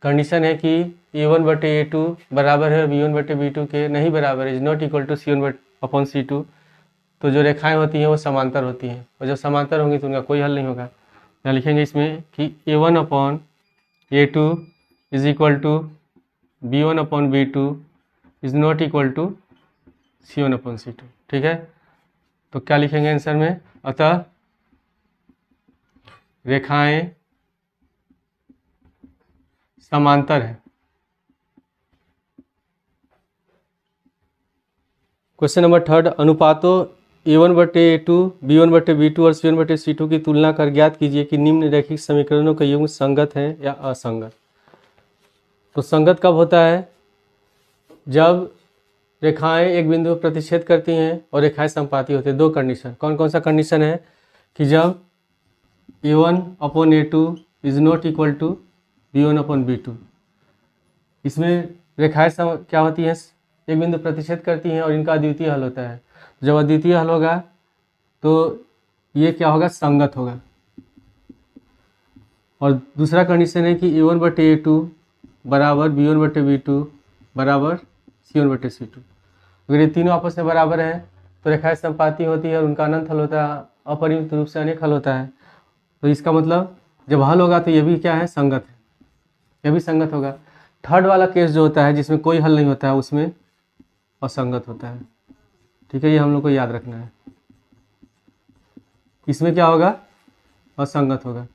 कंडीशन है कि A1/A2 बराबर है B1/B2 के नहीं बराबर है, is not equal to C1/C2, तो जो रेखाएं होती हैं वो समांतर होती हैं, और जब समांतर होंगी तो उनका कोई हल नहीं होगा। यहाँ लिखेंगे इसमें कि A1/A2 is equal to B1/B2 is not equal to C1/C2। ठीक है, तो क्या लिखेंगे आंसर में, अतः रेखाएं समांतर है। क्वेश्चन नंबर 3, अनुपातों A1/A2, B1/B2 और C1/C2 की तुलना कर ज्ञात कीजिए कि निम्न रैखिक समीकरणों का युग्म संगत है या असंगत। तो संगत कब होता है, जब रेखाएं एक बिंदु पर प्रतिच्छेद करती हैं और रेखाएं संपाती होती हैं। दो कंडीशन, कौन कौन सा कंडीशन है, कि जब A1/A2 is not equal to B1/B2, इसमें रेखाएं क्या होती हैं, एक बिंदु प्रतिच्छेद करती हैं और इनका अद्वितीय हल होता है। जब अद्वितीय हल होगा तो ये क्या होगा, संगत होगा। और दूसरा कंडीशन है कि A1/A2 बराबर B1/B2 बराबर C1/C2। अगर ये तीनों आपस में बराबर हैं तो रेखाएं संपाती होती है और उनका अनंत हल होता है, अपरिमित रूप से अनेक हल होता है। तो इसका मतलब जब हल होगा तो ये भी क्या है, संगत है, ये भी संगत होगा। थर्ड वाला केस जो होता है जिसमें कोई हल नहीं होता है उसमें असंगत होता है। ठीक है, ये हम लोग को याद रखना है। इसमें क्या होगा, असंगत होगा।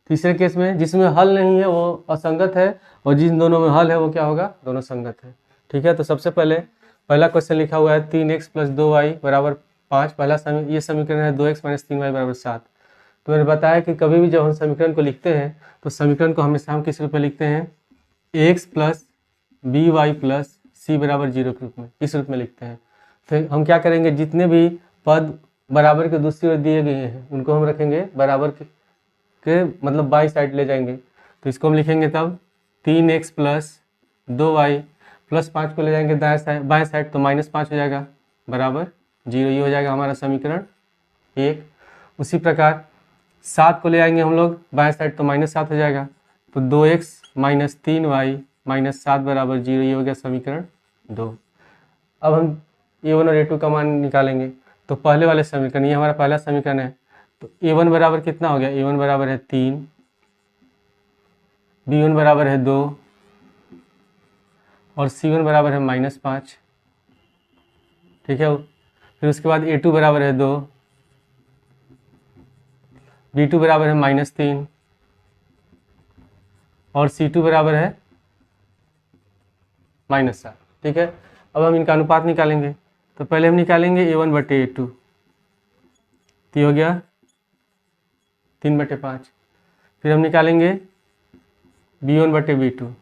तीसरे केस में जिसमें हल नहीं है वो असंगत है और जिन दोनों में हल है वो क्या होगा, दोनों संगत है। ठीक है, तो सबसे पहला क्वेश्चन लिखा हुआ है 3x + 2y = 5। पहला ये समीकरण है 2x - 3y = 7। तो मैंने बताया कि कभी भी जब हम समीकरण को लिखते हैं तो समीकरण को हमेशा हम किस रूप में लिखते हैं, x + by + c = 0 के रूप में, इस रूप में लिखते हैं। फिर हम क्या करेंगे, जितने भी पद बराबर के दूसरी ओर दिए गए हैं उनको हम रखेंगे बराबर के मतलब बाई साइड ले जाएंगे। तो इसको हम लिखेंगे तब 3x + 2y + 5 को ले जाएंगे बाएं साइड तो -5 हो जाएगा बराबर 0। ये हो जाएगा हमारा समीकरण 1। उसी प्रकार 7 को ले आएंगे हम लोग बाएं साइड तो -7 हो जाएगा, तो 2x - 3y - 7 = 0। ये हो गया समीकरण 2। अब हम A1 और A2 का मान निकालेंगे। तो पहले वाले समीकरण, ये हमारा पहला समीकरण है, तो A1 बराबर कितना हो गया, A1 बराबर है 3, B1 बराबर है 2 और C1 बराबर है -5। ठीक है, फिर उसके बाद A2 बराबर है 2, B2 बराबर है -3 और C2 बराबर है -7। ठीक है, अब हम इनका अनुपात निकालेंगे। तो पहले हम निकालेंगे A1/A2, तो ये हो गया 3/5। फिर हम निकालेंगे B1/B2, तो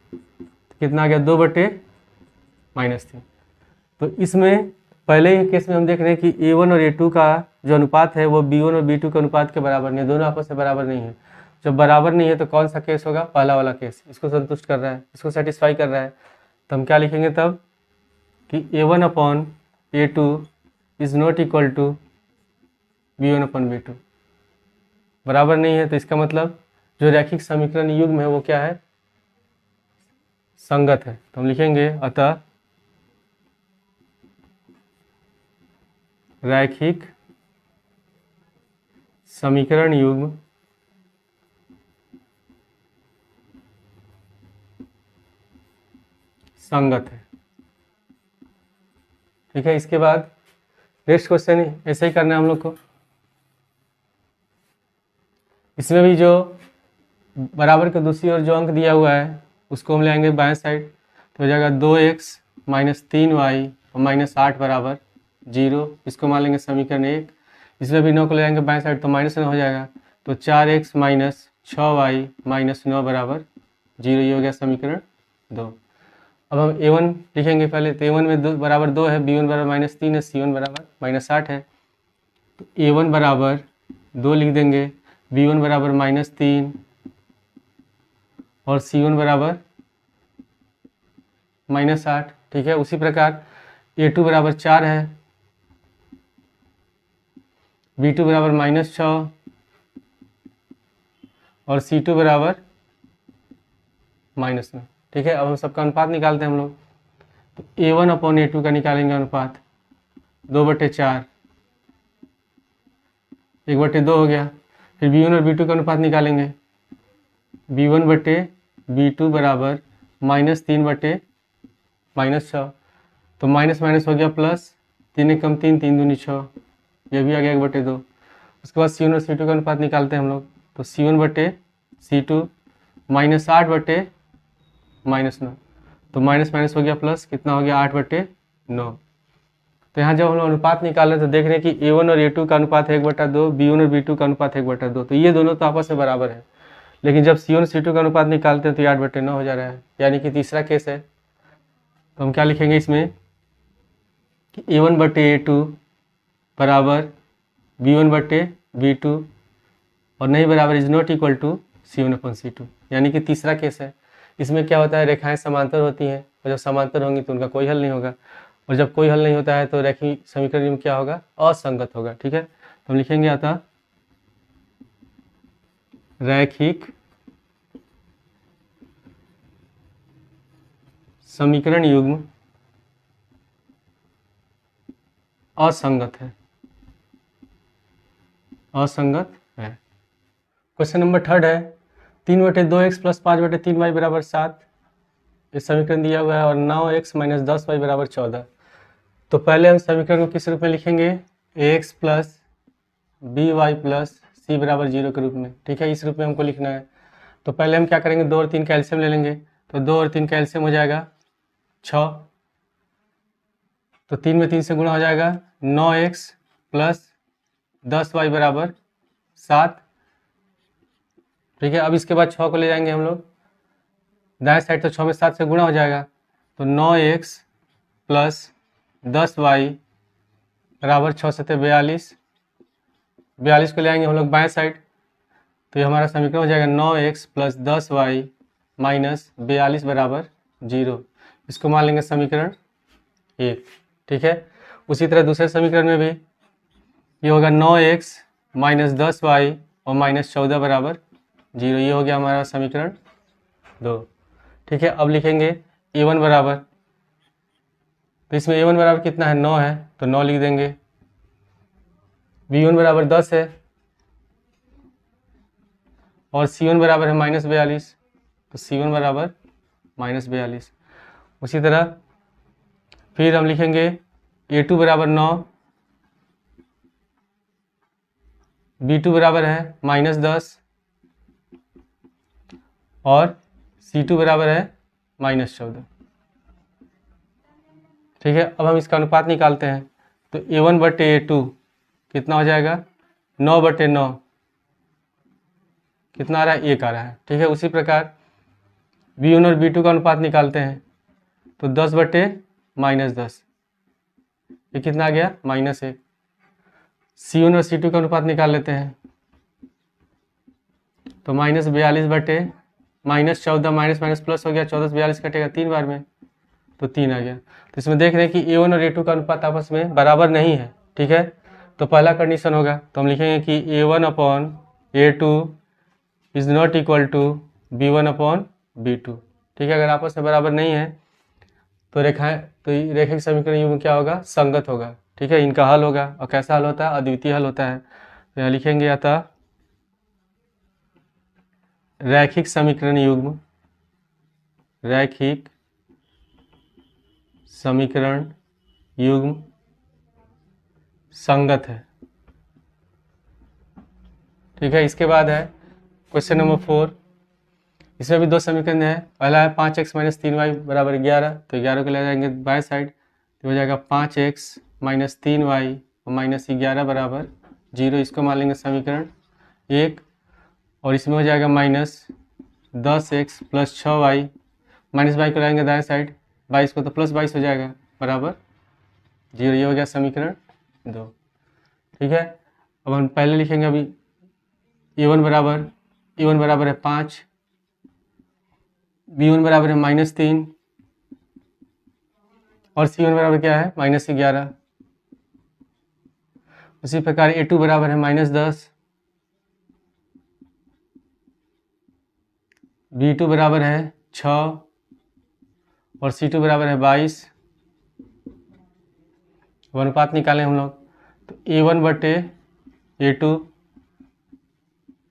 कितना आ गया, 2/-3। तो इसमें पहले ही केस में हम देख रहे हैं कि A1 और A2 का जो अनुपात है वो B1 और B2 के अनुपात के बराबर नहीं है, दोनों आपस में बराबर नहीं है। जब बराबर नहीं है तो कौन सा केस होगा, पहला वाला केस, इसको संतुष्ट कर रहा है, इसको सेटिस्फाई कर रहा है। तो हम क्या लिखेंगे तब कि A1/A2 is not equal to B1/B2, बराबर नहीं है। तो इसका मतलब जो रैखिक समीकरण युग्म है वो क्या है, संगत है। तो हम लिखेंगे अतः रैखिक समीकरण युग्म संगत है। ठीक है, इसके बाद नेक्स्ट क्वेश्चन ऐसे ही करना है हम लोग को। इसमें भी जो बराबर के दूसरी ओर जो अंक दिया हुआ है उसको हम ले आएंगे बाएं साइड, तो हो जाएगा 2x - 3y और -8 = 0। इसको मान लेंगे समीकरण 1। इसमें भी 9 को ले जाएंगे बाएं साइड तो -9 हो जाएगा, तो 4x - 6y - 9 = 0। ये हो गया समीकरण 2। अब हम A1 लिखेंगे पहले, तो A1 में बराबर 2 है, B1 बराबर -3 है, C1 बराबर -8 है। तो A1 बराबर 2 लिख देंगे, B1 बराबर -3 और C1 बराबर -8। ठीक है, उसी प्रकार A2 बराबर 4 है, B2 बराबर -6 और C2 बराबर -9। ठीक है, अब हम सबका अनुपात निकालते हैं हम लोग। तो A1/A2 का निकालेंगे अनुपात 2/4, 1/2 हो गया। फिर B1 और B2 का अनुपात निकालेंगे, B1/B2 बराबर -3/-6। तो माइनस माइनस हो गया प्लस, 3 × 3 = 3 × 2 = 6 ये भी आ गया 1/2। उसके बाद C1 और C2 का अनुपात निकालते हैं हम लोग। तो C1/C2 -8/-9, तो माइनस माइनस हो गया प्लस, कितना हो गया 8/9। तो यहाँ जब हम लोग अनुपात निकाल रहे हैं तो देख रहे हैं कि A1 और A2 का अनुपात है 1/2, B1 और B2 का अनुपात है 1/2, तो ये दोनों तो आपस में बराबर है। लेकिन जब C1 और C2 का अनुपात निकालते हैं तो ये 8/9 हो जा रहा है, यानी कि तीसरा केस है। तो हम क्या लिखेंगे इसमें कि A1/A2 बराबर B1/B2 और नहीं बराबर is not equal to C1/C2, यानी कि तीसरा केस है। इसमें क्या होता है, रेखाएं समांतर होती हैं और जब समांतर होंगी तो उनका कोई हल नहीं होगा, और जब कोई हल नहीं होता है तो रैखिक समीकरण में क्या होगा, असंगत होगा। ठीक है, तो हम लिखेंगे अतः रैखिक समीकरण युग्म असंगत है, असंगत है। क्वेश्चन नंबर 3 है 3/2x + 5/3y = 7, ये समीकरण दिया हुआ है, और 9x - 10y = 14। तो पहले हम समीकरण को किस रूप में लिखेंगे, ax + by + c = 0 के रूप में। ठीक है, इस रूप में हमको लिखना है। तो पहले हम क्या करेंगे, 2 और 3 का एलसीएम ले लेंगे। तो 2 और 3 का एलसीएम हो जाएगा 6, तो 3 में 3 से गुणा हो जाएगा, 9x + 10y = 7। ठीक है, अब इसके बाद 6 को ले जाएंगे हम लोग दाएं साइड, तो 6 में 7 से गुणा हो जाएगा, तो 9x + 10y = 6 7 42, 42 को ले आएंगे हम लोग बाएं साइड, तो ये हमारा समीकरण हो जाएगा 9x + 10y - 42 = 0। इसको मान लेंगे समीकरण 1। ठीक है, उसी तरह दूसरे समीकरण में भी ये होगा 9x - 10y और -14 = 0, ये हो गया हमारा समीकरण 2। ठीक है, अब लिखेंगे A1 बराबर, तो इसमें A1 बराबर कितना है, 9 है, तो 9 लिख देंगे। B1 बराबर 10 है और C1 बराबर है -42, तो C1 बराबर -42। उसी तरह फिर हम लिखेंगे A2 बराबर 9, B2 बराबर है -10 और C2 बराबर है -14। ठीक है, अब हम इसका अनुपात निकालते हैं। तो A1/A2 कितना हो जाएगा, 9/9, कितना आ रहा है, 1 आ रहा है। ठीक है, उसी प्रकार B1 और B2 का अनुपात निकालते हैं। तो 10/-10, ये कितना आ गया, -1। C1 और C2 का अनुपात निकाल लेते हैं। तो -42/, -14, माइनस प्लस हो गया, 14 से 42 कटेगा 3 बार में, तो 3 आ गया। तो इसमें देख रहे हैं कि A1 और A2 का अनुपात आपस में बराबर नहीं है। ठीक है, तो पहला कंडीशन होगा, तो हम लिखेंगे कि A1/A2 is not equal to B1/B2। ठीक है, अगर आपस में बराबर नहीं है तो रेखिक समीकरण युग्म क्या होगा, संगत होगा। ठीक है, इनका हल होगा, और कैसा हल होता है, अद्वितीय हल होता है। तो यहाँ लिखेंगे अतः रैखिक समीकरण युग्म, रैखिक समीकरण युग्म संगत है। ठीक है, इसके बाद है क्वेश्चन नंबर 4। इसमें भी 2 समीकरण है। पहला है 5x - 3y = 11, तो 11 को ले जाएंगे बाएं साइड, तो हो जाएगा 5x - 3y और -11 = 0। इसको मान लेंगे समीकरण 1, और इसमें हो जाएगा -10x + 6y, -y को लाएंगे दाएं साइड, 22 को तो +22 हो जाएगा बराबर 0, ये हो गया समीकरण 2। ठीक है, अब हम पहले लिखेंगे अभी A1 बराबर है 5, B1 बराबर है -3 और C1 बराबर क्या है, -11। उसी प्रकार A2 बराबर है -10, B2 बराबर है 6 और C2 बराबर है 22। अब अनुपात निकालें हम लोग, तो A1/A2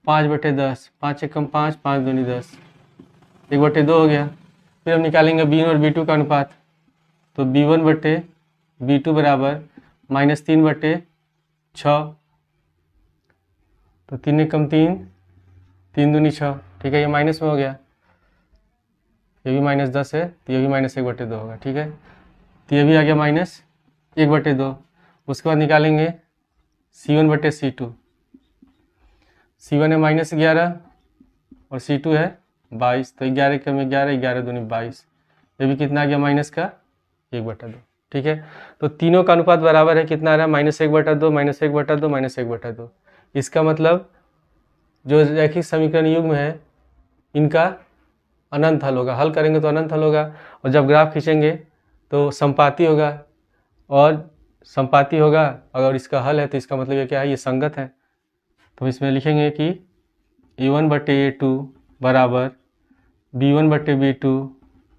5/10, 5 एकम 5, 5 दूनी 10, 1/2 हो गया। फिर हम निकालेंगे B1 और B2 का अनुपात, तो B1/B2 बराबर -3/, 6, तो 3 कम 3, 3 दूनी 6, ठीक है, ये माइनस में हो गया, ये भी -10 है, तो ये भी -1/2 होगा, ठीक है, तो ये भी आ गया -1/2। उसके बाद निकालेंगे C1/C2, C1 है -11 और C2 है 22, तो 11 कम 11, 11 दूनी 22, ये भी कितना आ गया माइनस का 1/2, ठीक है। तो तीनों का अनुपात बराबर है, कितना आ रहा है -1/2, -1/2, -1/2। इसका मतलब जो रैखिक समीकरण युग्म है इनका अनंत हल होगा, हल करेंगे तो अनंत हल होगा, और जब ग्राफ खींचेंगे तो संपाती होगा, और संपाती होगा अगर इसका हल है तो इसका मतलब ये क्या है, ये संगत है। तो इसमें लिखेंगे कि A1/A2 बराबर B1/B2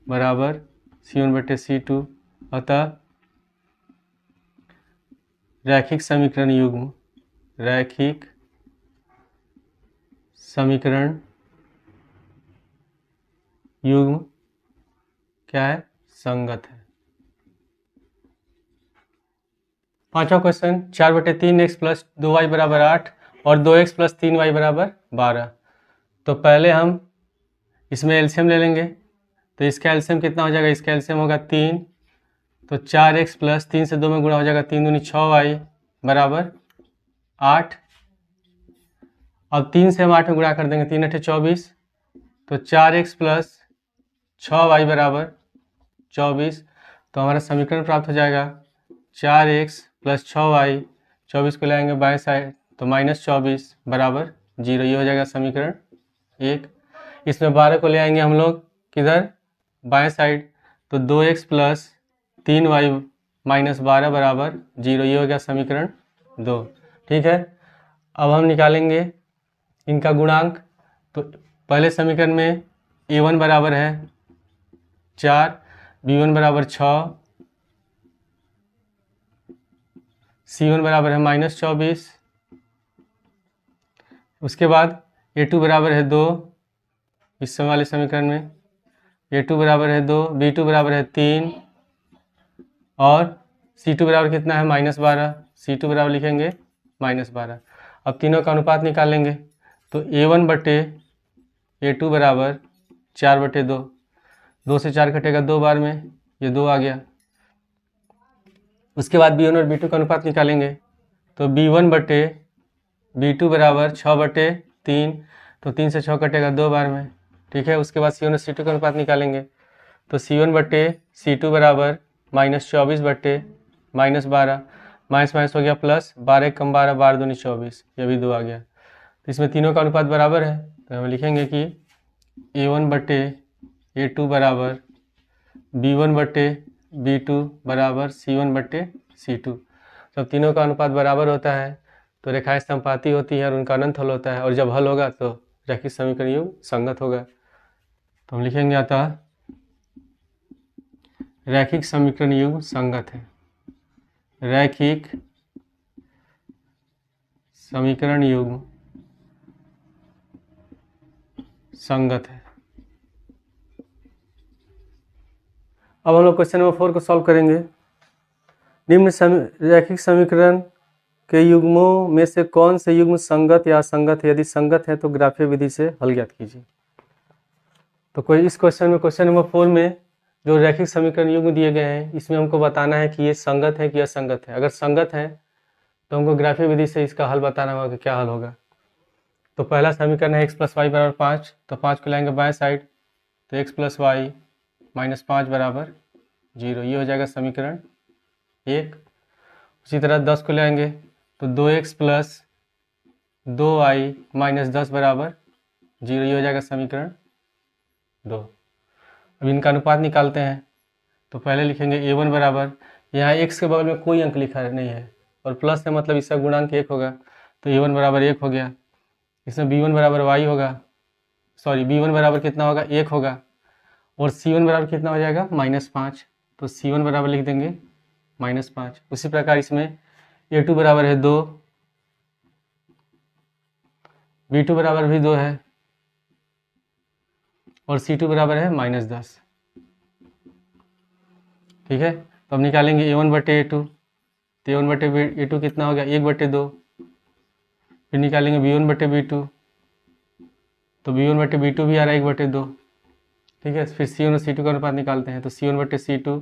बराबर C1/C2, अतः रैखिक समीकरण युग्म क्या है, संगत है। पांचवा क्वेश्चन, 4/3x + 2y = 8 और 2x + 3y = 12। तो पहले हम इसमें एलसीएम ले लेंगे, तो इसका एलसीएम कितना हो जाएगा, इसका एलसीएम होगा 3, तो 4x + 3 से 2 में गुणा हो जाएगा, 3 दूनी 6y = 8। अब 3 से हम 8 में गुणा कर देंगे, 3 × 8 = 24, तो 4x + 6y = 24। तो हमारा समीकरण प्राप्त हो जाएगा 4x + 6y, 24 को लाएंगे बाएं साइड तो -24 = 0, ये हो जाएगा समीकरण 1। इसमें 12 को ले आएंगे हम लोग किधर, बाएं साइड, तो 2x + 3y - 12 = 0, ये हो गया समीकरण 2, ठीक है। अब हम निकालेंगे इनका गुणांक, तो पहले समीकरण में A1 बराबर है 4, B1 बराबर 6, C1 बराबर है -24, उसके बाद A2 बराबर है 2, इस वाले समीकरण में A2 बराबर है 2, B2 बराबर है 3 और C2 बराबर कितना है -12, C2 बराबर लिखेंगे -12। अब तीनों का अनुपात निकालेंगे, तो A1/A2 बराबर 4/2, 2 से 4 कटेगा 2 बार में, ये 2 आ गया। उसके बाद B1 और B2 का अनुपात निकालेंगे, तो B1/B2 बराबर 6/3, तो 3 से 6 कटेगा 2 बार में, ठीक है। उसके बाद C1 और C2 का अनुपात निकालेंगे, तो C1/C2 बराबर -24/-12, माइनस हो गया प्लस, 12 कम 12, 12 दूनी 24, ये भी 2 आ गया। तो इसमें तीनों का अनुपात बराबर है, तो हम लिखेंगे कि A1/A2 बराबर B1/B2 बराबर C1/C2। जब तीनों का अनुपात बराबर होता है तो रेखाएं संपाती होती है और उनका अनंत हल होता है, और जब हल होगा तो रैखिक समीकरण युग्म संगत होगा। तो हम लिखेंगे अतः रैखिक समीकरण युग्म संगत है, रैखिक समीकरण युग्म संगत है। अब हम लोग क्वेश्चन नंबर 4 को सॉल्व करेंगे। निम्न रैखिक समीकरण के युग्मों में से कौन से युग्म संगत या असंगत है, यदि संगत है तो ग्राफीय विधि से हल ज्ञात कीजिए। तो कोई इस क्वेश्चन में, क्वेश्चन नंबर 4 में जो रैखिक समीकरण युग्म दिए गए हैं, इसमें हमको बताना है कि ये संगत है कि असंगत है। अगर संगत है तो हमको ग्राफीय विधि से इसका हल बताना होगा कि क्या हल होगा। तो पहला समीकरण है x + y = 5, तो 5 को लाएंगे बाएं साइड, तो x + y - 5 = 0, ये हो जाएगा समीकरण 1। उसी तरह 10 को लाएंगे, तो 2x + 2y - 10 = 0, ये हो जाएगा समीकरण 2। अब इनका अनुपात निकालते हैं, तो पहले लिखेंगे A1 बराबर, यहाँ x के बगल में कोई अंक लिखा नहीं है और प्लस है, मतलब इसका गुणांक 1 होगा, तो A1 बराबर 1 हो गया। इसमें B1 बराबर y होगा, सॉरी B1 बराबर कितना होगा, 1 होगा, और C1 बराबर कितना हो जाएगा -5, तो C1 बराबर लिख देंगे -5। उसी प्रकार इसमें A2 बराबर है 2, B2 बराबर भी 2 है, और C2 बराबर है -10, ठीक है। तो अब निकालेंगे A1/A2, तो A1/A2 कितना हो गया 1/2। फिर निकालेंगे B1/B2, तो B1/B2 भी आ रहा है 1/2। ठीक है, फिर C1 और C2 का अनुपात निकालते हैं, तो C1/C2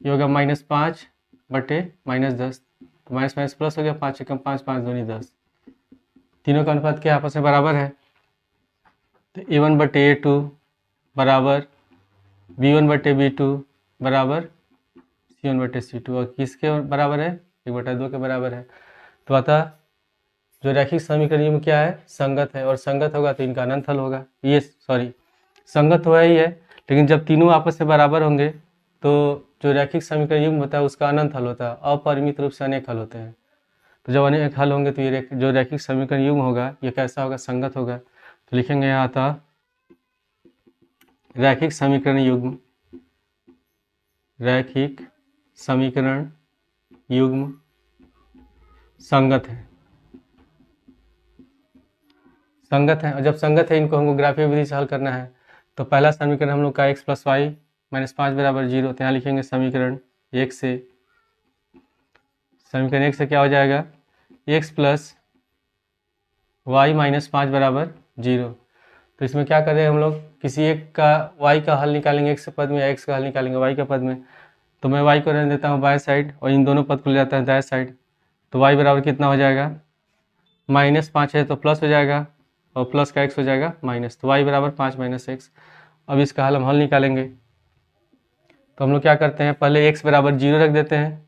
ये होगा -5/-10, तो माइनस माइनस प्लस हो गया, 5 से कम 5, 5 दूनी 10। तीनों का अनुपात क्या आपस में बराबर है, तो A1/A2 बराबर B1/B2 बराबर C1/C2, और किसके बराबर है 1/2 के बराबर है। तो अतः जो रैखिक समीकरण में क्या है, संगत है, और संगत होगा तो इनका अनंत हल होगा। ये सॉरी संगत हुआ ही है, लेकिन जब तीनों आपस में बराबर होंगे तो जो रैखिक समीकरण युग्म होता है उसका अनंत हल होता है, अपरिमित रूप से अनेक हल होते हैं। तो जब अनेक हल होंगे तो ये जो रैखिक समीकरण युग्म होगा ये कैसा होगा, संगत होगा। तो लिखेंगे यहाँ था रैखिक समीकरण युग्म, रैखिक समीकरण युग्म संगत है, संगत है। और जब संगत है इनको हमको ग्राफीय विधि से हल करना है। तो पहला समीकरण हम लोग का x + y - 5 बराबर 0, तो यहाँ लिखेंगे समीकरण 1 से, समीकरण 1 से क्या हो जाएगा x + y - 5 बराबर 0। तो इसमें क्या करें हम लोग, किसी एक का y का हल निकालेंगे x पद में, या x का हल निकालेंगे y का पद में। तो मैं y को रहने देता हूँ बाएं साइड और इन दोनों पद को ले जाता है दाएं साइड। तो y बराबर कितना हो जाएगा, -5 है तो प्लस हो जाएगा, और प्लस का x हो जाएगा माइनस, तो y बराबर 5 - x। अब इसका हम हल निकालेंगे। तो हम लोग क्या करते हैं, पहले x बराबर 0 रख देते हैं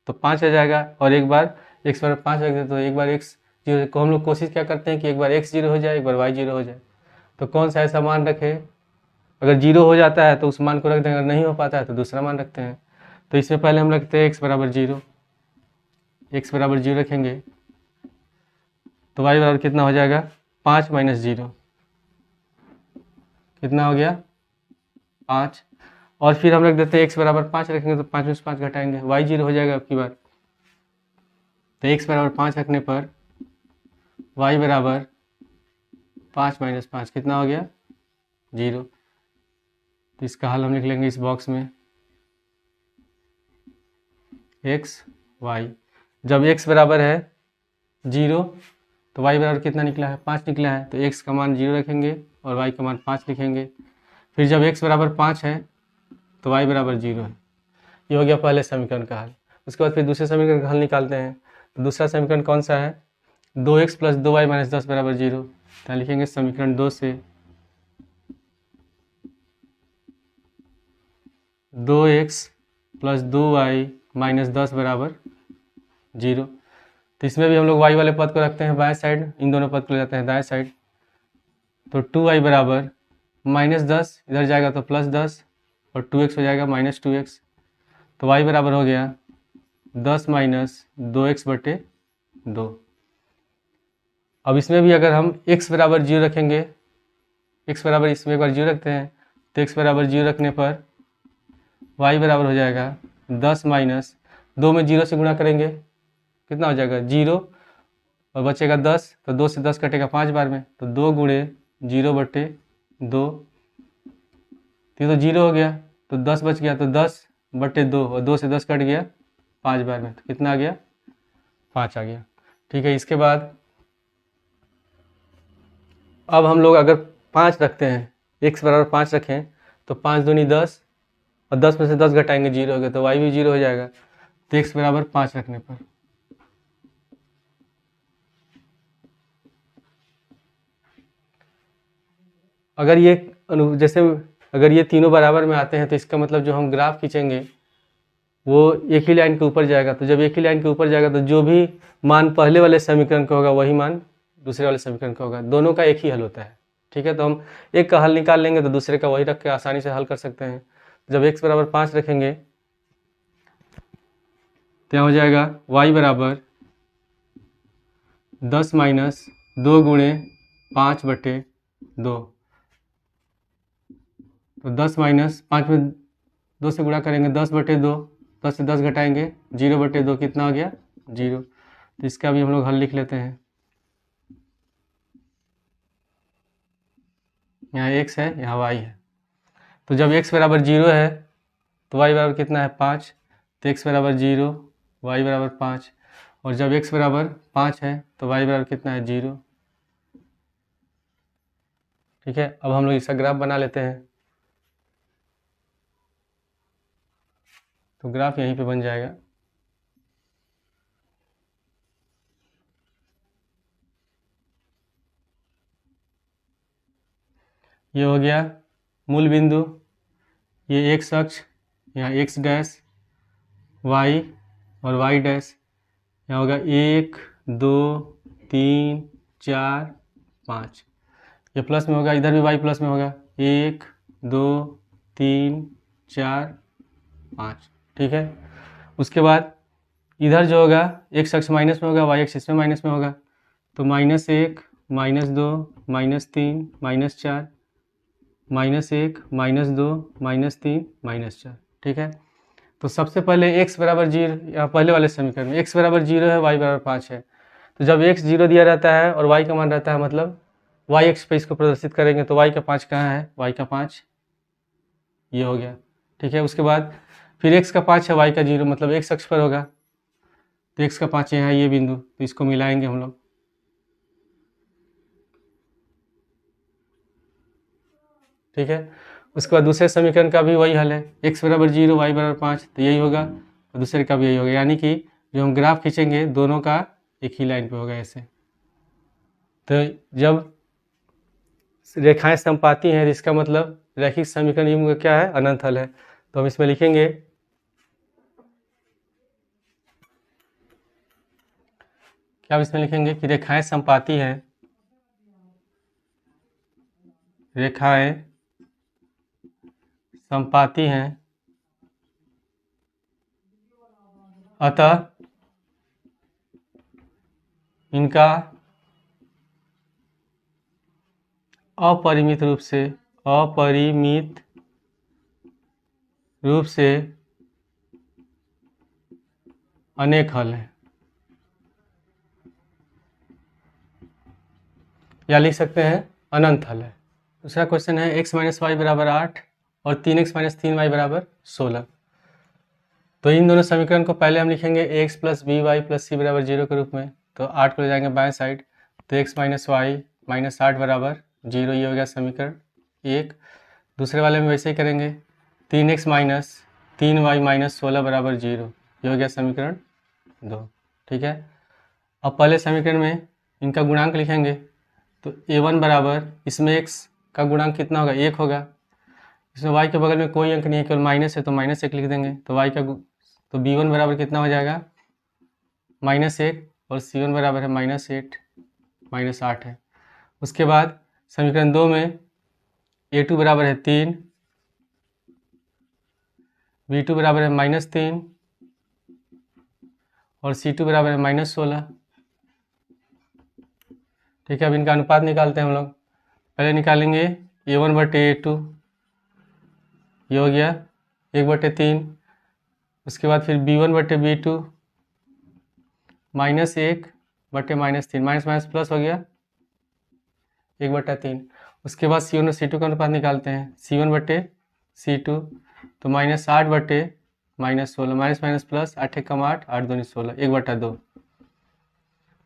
तो 5 आ जाएगा, और एक बार x बराबर 5 रख देते हैं तो एक बार x 0 को हम लोग कोशिश क्या करते हैं कि एक बार x 0 हो जाए, एक बार y 0 हो जाए। तो कौन सा ऐसा मान रखे, अगर 0 हो जाता है तो उस मान को रख देंगे, अगर नहीं हो पाता है तो दूसरा मान रखते हैं। तो इसमें पहले हम रखते हैं x बराबर 0, x बराबर 0 रखेंगे तो y बराबर कितना हो जाएगा 5 - 0, कितना हो गया 5। और फिर हम रख देते हैं x बराबर 5 रखेंगे तो 5 में से 5 घटाएंगे, y 0 हो जाएगा अब की बार। तो x बराबर 5 रखने पर y बराबर 5 - 5 कितना हो गया 0। तो इसका हल हम लिख लेंगे इस बॉक्स में x y। जब x बराबर है 0 तो y बराबर कितना निकला है 5 निकला है, तो x का मान 0 रखेंगे और y का मान 5 लिखेंगे। फिर जब x बराबर 5 है तो y बराबर 0 है। ये हो गया पहले समीकरण का हल। उसके बाद फिर दूसरे समीकरण का हल निकालते हैं। तो दूसरा समीकरण कौन सा है, 2x + 2y - 10 बराबर 0। तो लिखेंगे समीकरण 2 से 2x + 2y - 10 बराबर 0। तो इसमें भी हम लोग y वाले पद को रखते हैं बाएं साइड, इन दोनों पद को ले जाते हैं दाएं साइड। तो 2y बराबर -10 इधर जाएगा तो +10, और 2x हो जाएगा -2x। तो y बराबर हो गया 10 - 2x/2। अब इसमें भी अगर हम x बराबर 0 रखेंगे, x बराबर इसमें एक बार 0 रखते हैं, तो x बराबर 0 रखने पर y बराबर हो जाएगा 10 - 2 में 0 से गुणा करेंगे कितना हो जाएगा 0, और बचेगा 10, तो 2 से 10 कटेगा 5 बार में, तो 2 × 0/2, ये तो 0 हो गया, तो 10 बच गया, तो 10/2, और 2 से 10 कट गया 5 बार में, तो कितना आ गया 5 आ गया। ठीक है, इसके बाद अब हम लोग अगर 5 रखते हैं, x बराबर 5 रखें तो 5 दूनी 10, और 10 में से 10 घटाएंगे 0 हो गया, तो y भी 0 हो जाएगा। तो x बराबर 5 रखने पर अगर ये जैसे अगर ये तीनों बराबर में आते हैं तो इसका मतलब जो हम ग्राफ खींचेंगे वो एक ही लाइन के ऊपर जाएगा। तो जब एक ही लाइन के ऊपर जाएगा तो जो भी मान पहले वाले समीकरण का होगा वही मान दूसरे वाले समीकरण का होगा, दोनों का एक ही हल होता है। ठीक है, तो हम एक का हल निकाल लेंगे तो दूसरे का वही रख के आसानी से हल कर सकते हैं। जब x बराबर 5 रखेंगे तो हो जाएगा y बराबर 10 - 2 × 5/2। तो 10 - 5 में 2 से गुणा करेंगे 10/2, 10 से 10 घटाएंगे 0/2, कितना हो गया 0। तो इसका भी हम लोग हल लिख लेते हैं। यहाँ x है, यहाँ y है। तो जब x बराबर 0 है तो y बराबर कितना है 5, तो x बराबर 0, y बराबर 5, और जब x बराबर 5 है तो y बराबर कितना है 0। ठीक है, अब हम लोग इसका ग्राफ बना लेते हैं। तो ग्राफ यहीं पे बन जाएगा। ये हो गया मूल बिंदु, ये x अक्ष, यहाँ x डैश y और y डैश, यहाँ होगा 1 2 3 4 5, ये प्लस में होगा, इधर भी y प्लस में होगा 1 2 3 4 5। ठीक है, उसके बाद इधर जो होगा x अक्ष माइनस में होगा, y अक्ष इसमें माइनस में होगा, तो -1 -2 -3 -4 -1 -2 -3 -4। ठीक है, तो सबसे पहले x बराबर 0, यहाँ पहले वाले समीकरण में x बराबर 0 है, y बराबर 5 है। तो जब x 0 दिया रहता है और y का मान रहता है, मतलब y अक्ष पे इसको प्रदर्शित करेंगे, तो y का 5 कहाँ है, y का 5 ये हो गया। ठीक है, उसके बाद फिर x का 5 है, y का 0, मतलब x अक्ष पर होगा, तो x का 5 यहाँ है ये बिंदु, तो इसको मिलाएंगे हम लोग। ठीक है, उसके बाद दूसरे समीकरण का भी वही हल है, x बराबर 0 y बराबर 5, तो यही होगा, और दूसरे का भी यही होगा, यानी कि जो हम ग्राफ खींचेंगे दोनों का एक ही लाइन पे होगा ऐसे। तो जब रेखाएं समपाती हैं, इसका मतलब रैखिक समीकरण युग्म का क्या है, अनंत हल है। तो हम इसमें लिखेंगे क्या, इसमें लिखेंगे कि रेखाएं समपाती हैं, रेखाएं समपाती हैं, अतः इनका अपरिमित रूप से अनेक हल है, या लिख सकते हैं अनंत हल है। दूसरा क्वेश्चन है x माइनस वाई बराबर 8 और 3x माइनस 3y बराबर 16। तो इन दोनों समीकरण को पहले हम लिखेंगे x plus b y plus c बराबर 0 के रूप में, तो 8 को ले जाएंगे बाएं साइड, तो x माइनस वाई माइनस 8 बराबर 0, ये हो गया समीकरण 1। दूसरे वाले में वैसे ही करेंगे, 3x माइनस 3y माइनस 16 बराबर 0, ये हो गया समीकरण 2। ठीक है, अब पहले समीकरण में इनका गुणांक लिखेंगे, तो a1 बराबर, इसमें x का गुणांक कितना होगा, 1 होगा, इसमें y के बगल में कोई अंक नहीं है, केवल माइनस है, तो -1 लिख देंगे, तो y का तो b1 बराबर कितना हो जाएगा -1, और c1 बराबर है -8 -8 है। उसके बाद समीकरण 2 में a2 बराबर है 3, b2 बराबर है -3 और c2 बराबर है -16। ठीक है, अब इनका अनुपात निकालते हैं हम लोग। पहले निकालेंगे a1/a2, ये हो गया 1/3, उसके बाद फिर b1/b2 -1/-3, माइनस माइनस प्लस हो गया 1/3। उसके बाद c1 और c2 का अनुपात निकालते हैं, c1/c2, तो -8/-16, माइनस माइनस प्लस, 8 × 8 8 दूनी 16, 1/2।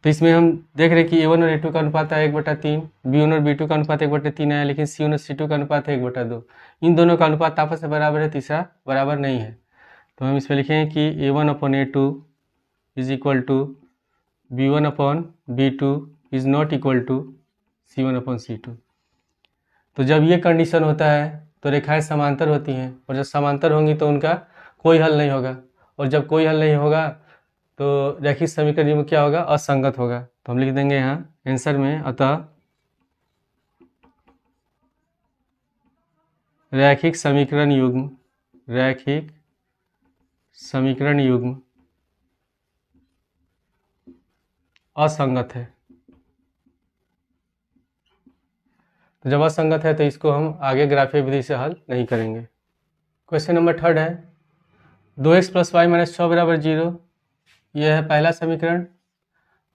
तो इसमें हम देख रहे हैं कि a1 और a2 का अनुपात है 1/3, b1 और b2 का अनुपात 1/3 है, लेकिन c1 और c2 का अनुपात है 1/2। इन दोनों का अनुपात आपस में बराबर है, तीसरा बराबर नहीं है, तो हम इसमें लिखेंगे कि a1/a2 is equal to b1/b2 is not equal to c1/c2। तो जब ये कंडीशन होता है तो रेखाएं समांतर होती हैं, और जब समांतर होंगी तो उनका कोई हल नहीं होगा, और जब कोई हल नहीं होगा तो रैखिक समीकरण में क्या होगा, असंगत होगा। तो हम लिख देंगे यहाँ आंसर में, अतः रैखिक समीकरण युग्म असंगत है। तो जब असंगत है तो इसको हम आगे ग्राफीय विधि से हल नहीं करेंगे। क्वेश्चन नंबर 3 है, 2x प्लस वाई माइनस 6 बराबर 0, यह है पहला समीकरण,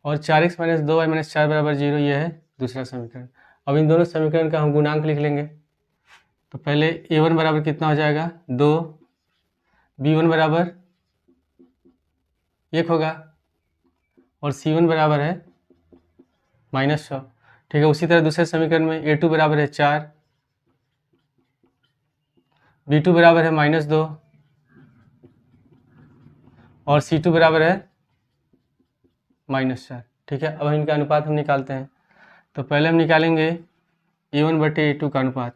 और 4x माइनस 2y माइनस 4 बराबर 0, यह है दूसरा समीकरण। अब इन दोनों समीकरण का हम गुणांक लिख लेंगे। तो पहले a1 बराबर कितना हो जाएगा 2, b1 बराबर 1 होगा और C1 बराबर है -6। ठीक है, उसी तरह दूसरे समीकरण में A2 बराबर है 4, B2 बराबर है -2 और C2 बराबर है -4। ठीक है, अब इनका अनुपात हम निकालते हैं। तो पहले हम निकालेंगे A1/A2 का अनुपात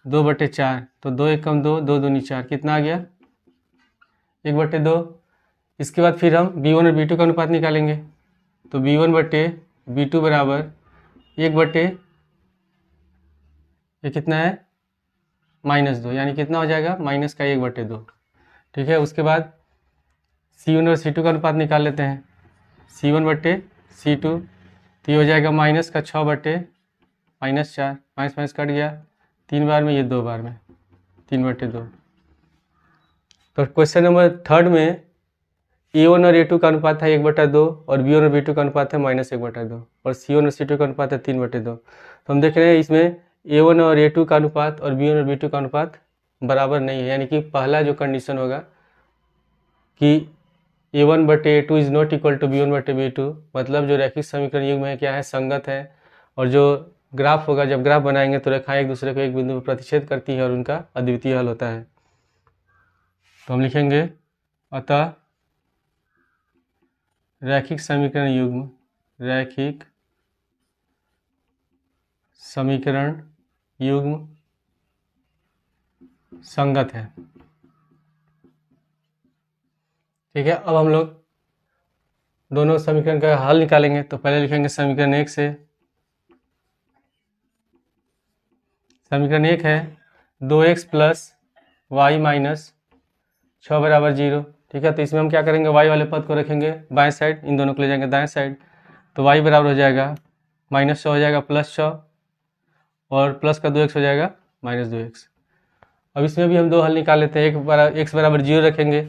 2/4। तो 2 1 कम 2, 2 दूनी 4, कितना आ गया 1/2। इसके बाद फिर हम B1 और B2 का अनुपात निकालेंगे। तो B1/B2 बराबर 1/, ये कितना है -2, यानी कितना हो जाएगा माइनस का 1/2। ठीक है, उसके बाद C1 और C2 का अनुपात निकाल लेते हैं। C1/C2 तो ये हो जाएगा माइनस का 6/4, माइनस माइनस कट गया, 3 बार में, ये 2 बार में, 3/2। तो क्वेश्चन नंबर 3 में A1 और A2 का अनुपात है 1/2 और B1 और B2 का अनुपात है -1/2 और C1 और C2 का अनुपात है 3/2। तो हम देख रहे हैं इसमें A1 और A2 का अनुपात और B1 और B2 का अनुपात बराबर नहीं है, यानी कि पहला जो कंडीशन होगा कि A1/A2 is not equal to B1/B2, मतलब जो रैखिक समीकरण युग्म है क्या है, संगत है। और जो ग्राफ होगा, जब ग्राफ बनाएंगे तो रेखाएं एक दूसरे को एक बिंदु पर प्रतिच्छेद करती है और उनका अद्वितीय हल होता है। तो हम लिखेंगे अतः रैखिक समीकरण युग्म संगत है। ठीक है, अब हम लोग दोनों समीकरण का हल निकालेंगे। तो पहले लिखेंगे समीकरण 1 से। समीकरण 1 है 2x + y - 6 बराबर 0। ठीक है, तो इसमें हम क्या करेंगे, y वाले पद को रखेंगे बाएं साइड, इन दोनों को ले जाएंगे दाएं साइड। तो y बराबर हो जाएगा -6 हो जाएगा +6 और प्लस का 2x हो जाएगा -2x। अब इसमें भी हम दो हल निकाल लेते हैं। x बराबर 0 रखेंगे,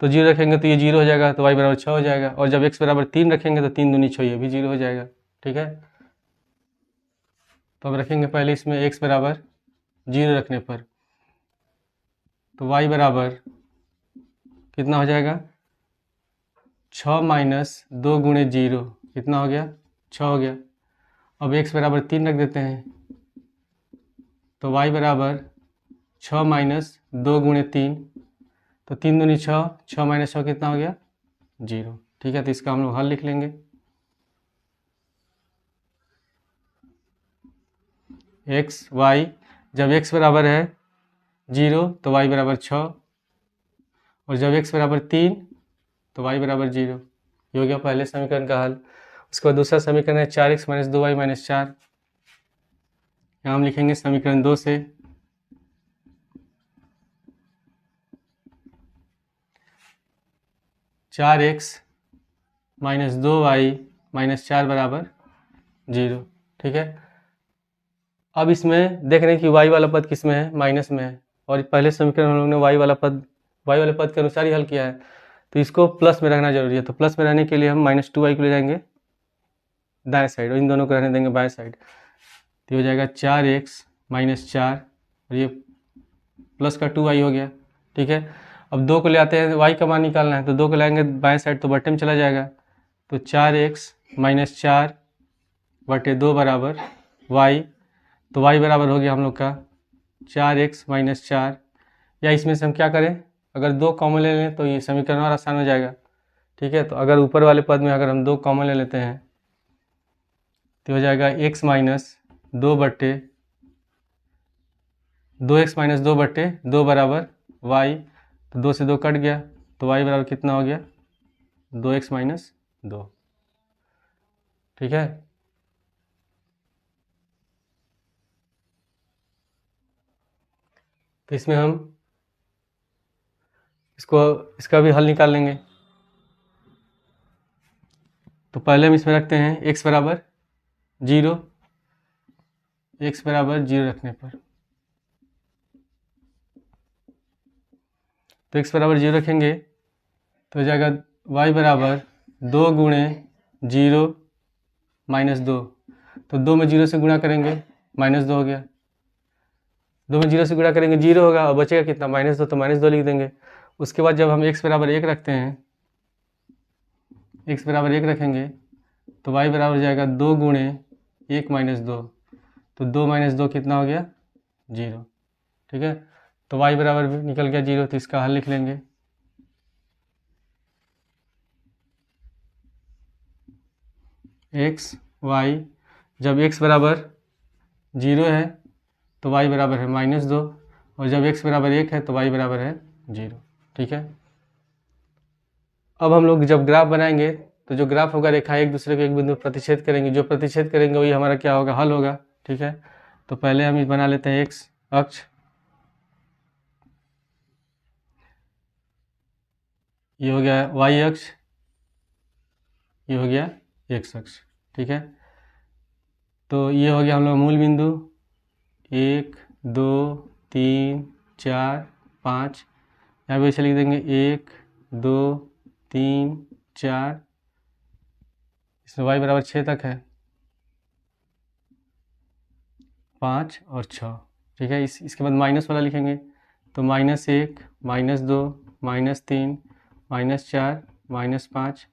तो 0 रखेंगे तो ये 0 हो जाएगा, तो y बराबर 6 हो जाएगा। और जब x बराबर 3 रखेंगे तो 3 दूनी 6, ये भी 0 हो जाएगा। ठीक है, तो अब रखेंगे पहले इसमें x बराबर 0 रखने पर, तो y बराबर कितना हो जाएगा 6 - 2 × 0, कितना हो गया 6 हो गया। अब x बराबर 3 रख देते हैं, तो y बराबर 6 - 2 × 3, तो 3 दूनी 6, 6 - 6 कितना हो गया 0। ठीक है, तो इसका हम लोग हल लिख लेंगे। x y, जब x बराबर है 0 तो y बराबर 6 और जब x बराबर 3 तो y बराबर 0। ये हो गया पहले समीकरण का हल। उसके बाद दूसरा समीकरण है 4x - 2y - 4। यहाँ हम लिखेंगे समीकरण 2 से। चार एक्स - 2y - 4 बराबर 0। ठीक है, अब इसमें देख रहे हैं कि y वाला पद किस में है, माइनस में है। और पहले समीकरण हम लोग ने y वाले पद के अनुसार ही हल किया है, तो इसको प्लस में रखना जरूरी है। तो प्लस में रहने के लिए हम -2y को ले जाएंगे दाएं साइड और इन दोनों को रहने देंगे बाएं साइड। तो हो जाएगा 4x - 4 और ये प्लस का 2y हो गया। ठीक है, अब 2 को ले आते हैं, y का मान निकालना है, तो 2 को लाएंगे बाएं साइड तो बट्टे में चला जाएगा। तो 4x - 4/2 बराबर y, तो y बराबर हो गया हम लोग का 4x - 4। या इसमें से हम क्या करें, अगर 2 कॉमन ले लें तो ये समीकरण और आसान हो जाएगा। ठीक है, तो अगर ऊपर वाले पद में अगर हम 2 कॉमन ले लेते हैं तो हो जाएगा x - 2/2 बराबर y, तो 2 से 2 कट गया, तो y बराबर कितना हो गया 2x - 2। ठीक है, तो इसमें हम इसका भी हल निकाल लेंगे। तो पहले हम इसमें रखते हैं x बराबर 0, x बराबर 0 रखने पर, तो x बराबर 0 रखेंगे तो हो जाएगा y बराबर 2 × 0 - 2। तो 2 में 0 से गुणा करेंगे -2 हो गया, 2 में 0 से गुणा करेंगे 0 होगा और बचेगा कितना -2, तो -2 लिख देंगे। उसके बाद जब हम x बराबर 1 रखते हैं, x बराबर 1 रखेंगे तो y बराबर हो जाएगा 2 गुणे 1 माइनस 2, तो 2 माइनस 2 कितना हो गया 0। ठीक है, तो y बराबर भी निकल गया 0, तो इसका हल लिख लेंगे। x y, जब x बराबर 0 है तो y बराबर है -2, और जब x बराबर 1 है तो y बराबर है 0। ठीक है, अब हम लोग जब ग्राफ बनाएंगे तो जो ग्राफ होगा, रेखा एक दूसरे को एक बिंदु प्रतिच्छेद करेंगे, जो प्रतिच्छेद करेंगे वही हमारा क्या होगा, हल होगा। ठीक है, तो पहले हम बना लेते हैं x अक्ष, ये हो गया y अक्ष, ये हो गया x अक्ष। ठीक है, तो ये हो गया हम लोग मूल बिंदु 1 2 3 4 5, यहाँ पे ऐसे लिख देंगे 1 2 3 4, इसमें y बराबर 6 तक है, 5 और 6। ठीक है, इसके बाद माइनस वाला लिखेंगे, तो -1 -2 -3 -4 -5,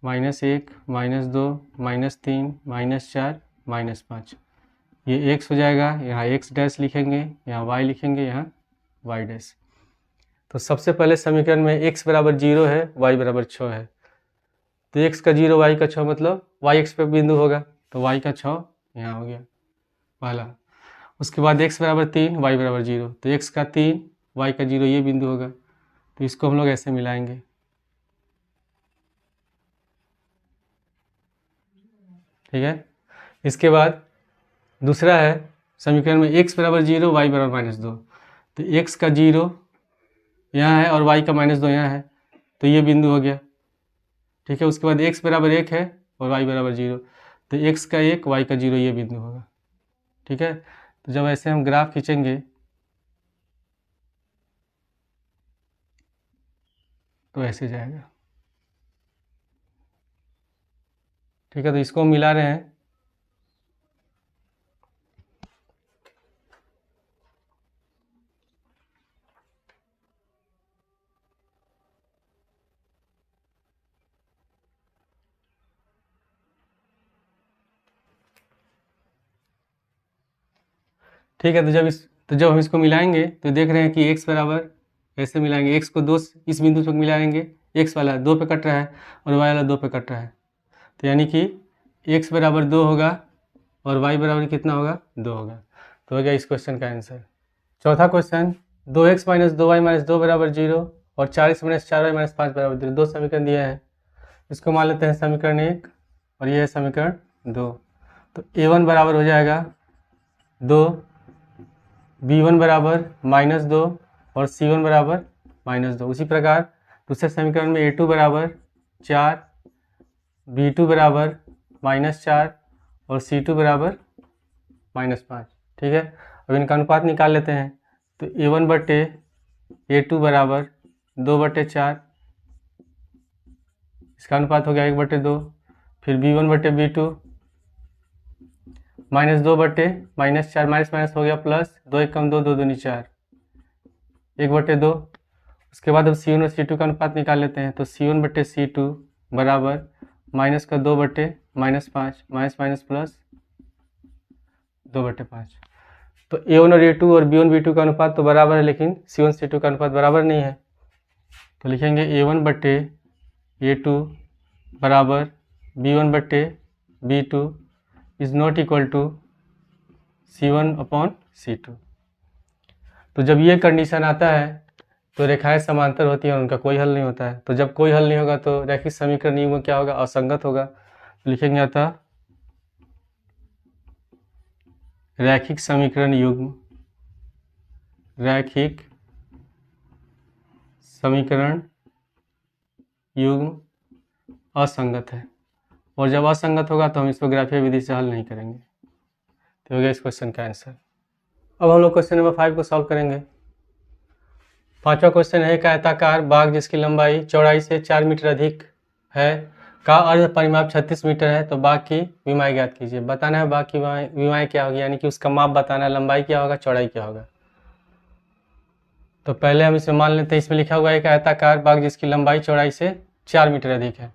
-1 -2 -3 -4 -5, ये x हो जाएगा। यहाँ x डैश लिखेंगे, यहाँ y लिखेंगे, यहाँ y डैश। तो सबसे पहले समीकरण में x बराबर 0 है, y बराबर 6 है, तो x का 0 y का 6 मतलब y x पे बिंदु होगा, तो y का 6 यहाँ हो गया पहला। उसके बाद x बराबर 3 y बराबर 0, तो x का 3 y का 0 ये बिंदु होगा, तो इसको हम लोग ऐसे मिलाएंगे। ठीक है, इसके बाद दूसरा है समीकरण में x बराबर 0 y बराबर -2, तो x का 0 यहाँ है और y का -2 यहाँ है, तो ये बिंदु हो गया। ठीक है, उसके बाद x बराबर 1 है और y बराबर 0, तो x का 1 y का 0 ये बिंदु होगा। ठीक है, तो जब ऐसे हम ग्राफ खींचेंगे तो ऐसे जाएगा। ठीक है, तो इसको हम मिला रहे हैं। ठीक है, तो जब हम इसको मिलाएंगे तो देख रहे हैं कि x बराबर ऐसे मिलाएंगे, x को 2 इस बिंदु पर मिलाएंगे, x वाला 2 पे कट रहा है और y वाला 2 पे कट रहा है, तो यानी कि x बराबर 2 होगा और y बराबर कितना होगा 2 होगा। तो हो गया इस क्वेश्चन का आंसर। चौथा क्वेश्चन, 2x - 2y - 2 बराबर 0 और 4x - 4y - 5 बराबर 0, दो समीकरण दिए हैं। इसको मान लेते हैं समीकरण 1 और ये है समीकरण 2। तो a1 बराबर हो जाएगा 2, b1 बराबर -2 और c1 बराबर -2। उसी प्रकार दूसरे समीकरण में a2 बराबर 4, b2 बराबर -4 और c2 बराबर -5। ठीक है, अब इनका अनुपात निकाल लेते हैं, तो a1 बटे a2 बराबर 2/4, इसका अनुपात हो गया 1/2। फिर b1 बटे b2 -2 बटे -4, माइनस हो गया प्लस, 2 1 कम 2, 2 दूनी 4, 1/2। उसके बाद अब c1 और c2 का अनुपात निकाल लेते हैं, तो c1 बटे c2 बराबर -2 बटे -5, माइनस प्लस 2/5। तो a1 और a2 और b1 b2 का अनुपात तो बराबर है, लेकिन c1 c2 का अनुपात बराबर नहीं है, तो लिखेंगे a1 बटे a2 बराबर b1 बटे b2 is not equal to c1/c2। तो जब ये कंडीशन आता है तो रेखाएं समांतर होती हैं और उनका कोई हल नहीं होता है। तो जब कोई हल नहीं होगा तो रैखिक समीकरण युग्म क्या होगा, असंगत होगा। तो लिखेंगे अतः रैखिक समीकरण युग्म असंगत है, और जब असंगत होगा तो हम इसको ग्राफीय विधि से हल नहीं करेंगे। तो हो गया इस क्वेश्चन का आंसर। अब हम लोग क्वेश्चन नंबर 5 को सॉल्व करेंगे। पांचवा क्वेश्चन है, एक आयताकार बाग जिसकी लंबाई चौड़ाई से 4 मीटर अधिक है का अर्ध परिमाप 36 मीटर है, तो बाग की विमाएं ज्ञात कीजिए। बताना है बाग की विमाएं क्या होगी, यानी कि उसका माप बताना है, लंबाई क्या होगा चौड़ाई क्या होगा। तो पहले हम इसमें मान लेते हैं, इसमें लिखा हुआ है एक आयताकार बाग जिसकी लंबाई चौड़ाई से 4 मीटर अधिक है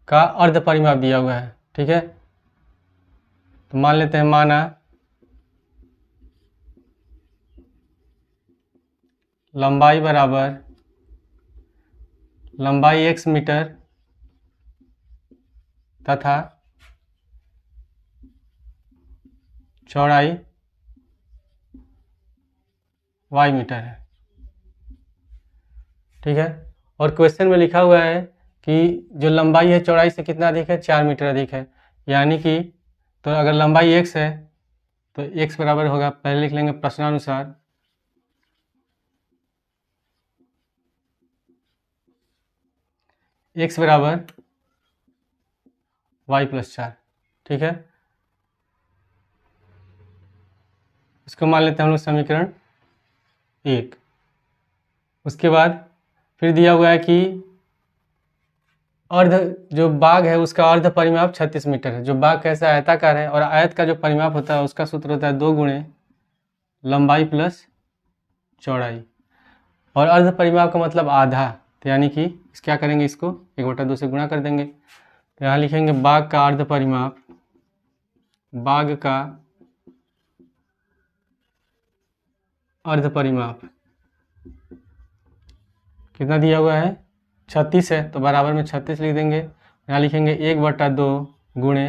का अर्ध परिमाप दिया हुआ है। ठीक है, तो मान लेते हैं, माना लंबाई बराबर लंबाई x मीटर तथा चौड़ाई y मीटर है। ठीक है, और क्वेश्चन में लिखा हुआ है कि जो लंबाई है चौड़ाई से कितना अधिक है, 4 मीटर अधिक है, यानी कि तो अगर लंबाई x है तो x बराबर होगा, पहले लिख लेंगे प्रश्नानुसार x बराबर y+4। ठीक है, इसको मान लेते हैं हम लोग समीकरण 1। उसके बाद फिर दिया हुआ है कि अर्ध जो बाग है उसका अर्ध परिमाप 36 मीटर है। जो बाग कैसा आयताकार है और आयत का जो परिमाप होता है उसका सूत्र होता है 2 गुणे लंबाई प्लस चौड़ाई, और अर्ध परिमाप का मतलब आधा, तो यानी कि क्या करेंगे, इसको 1/2 से गुणा कर देंगे। तो यहाँ लिखेंगे बाग का अर्ध परिमाप, बाग का अर्ध परिमाप कितना दिया हुआ है, 36 है, तो बराबर में 36 लिख देंगे। यहाँ लिखेंगे 1/2 गुणे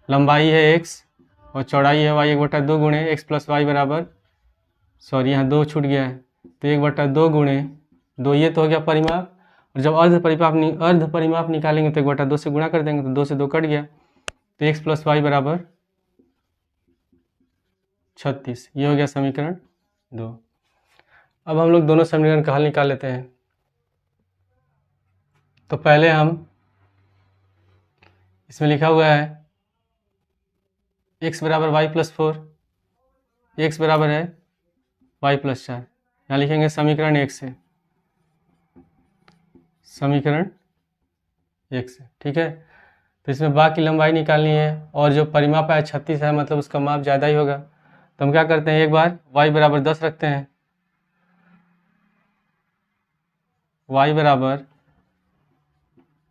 लंबाई है x और चौड़ाई है y, 1/2 गुणे x प्लस वाई बराबर, सॉरी यहाँ 2 छूट गया है, तो 1/2 गुणे 2, ये तो हो गया परिमाप। और जब अर्ध परिमाप निकालेंगे तो 1/2 से गुणा कर देंगे, तो 2 से 2 कट गया, तो x प्लस वाई बराबर 36। ये हो गया समीकरण 2। अब हम लोग दोनों समीकरण का हल निकाल लेते हैं। तो पहले हम इसमें लिखा हुआ है x बराबर y+4, x बराबर है y+4, यहाँ लिखेंगे समीकरण 1 से, समीकरण 1 से। ठीक है, तो इसमें बाग की लंबाई निकालनी है और जो परिमाप है 36 है, मतलब उसका माप ज़्यादा ही होगा। तो हम क्या करते हैं, एक बार y बराबर 10 रखते हैं, y बराबर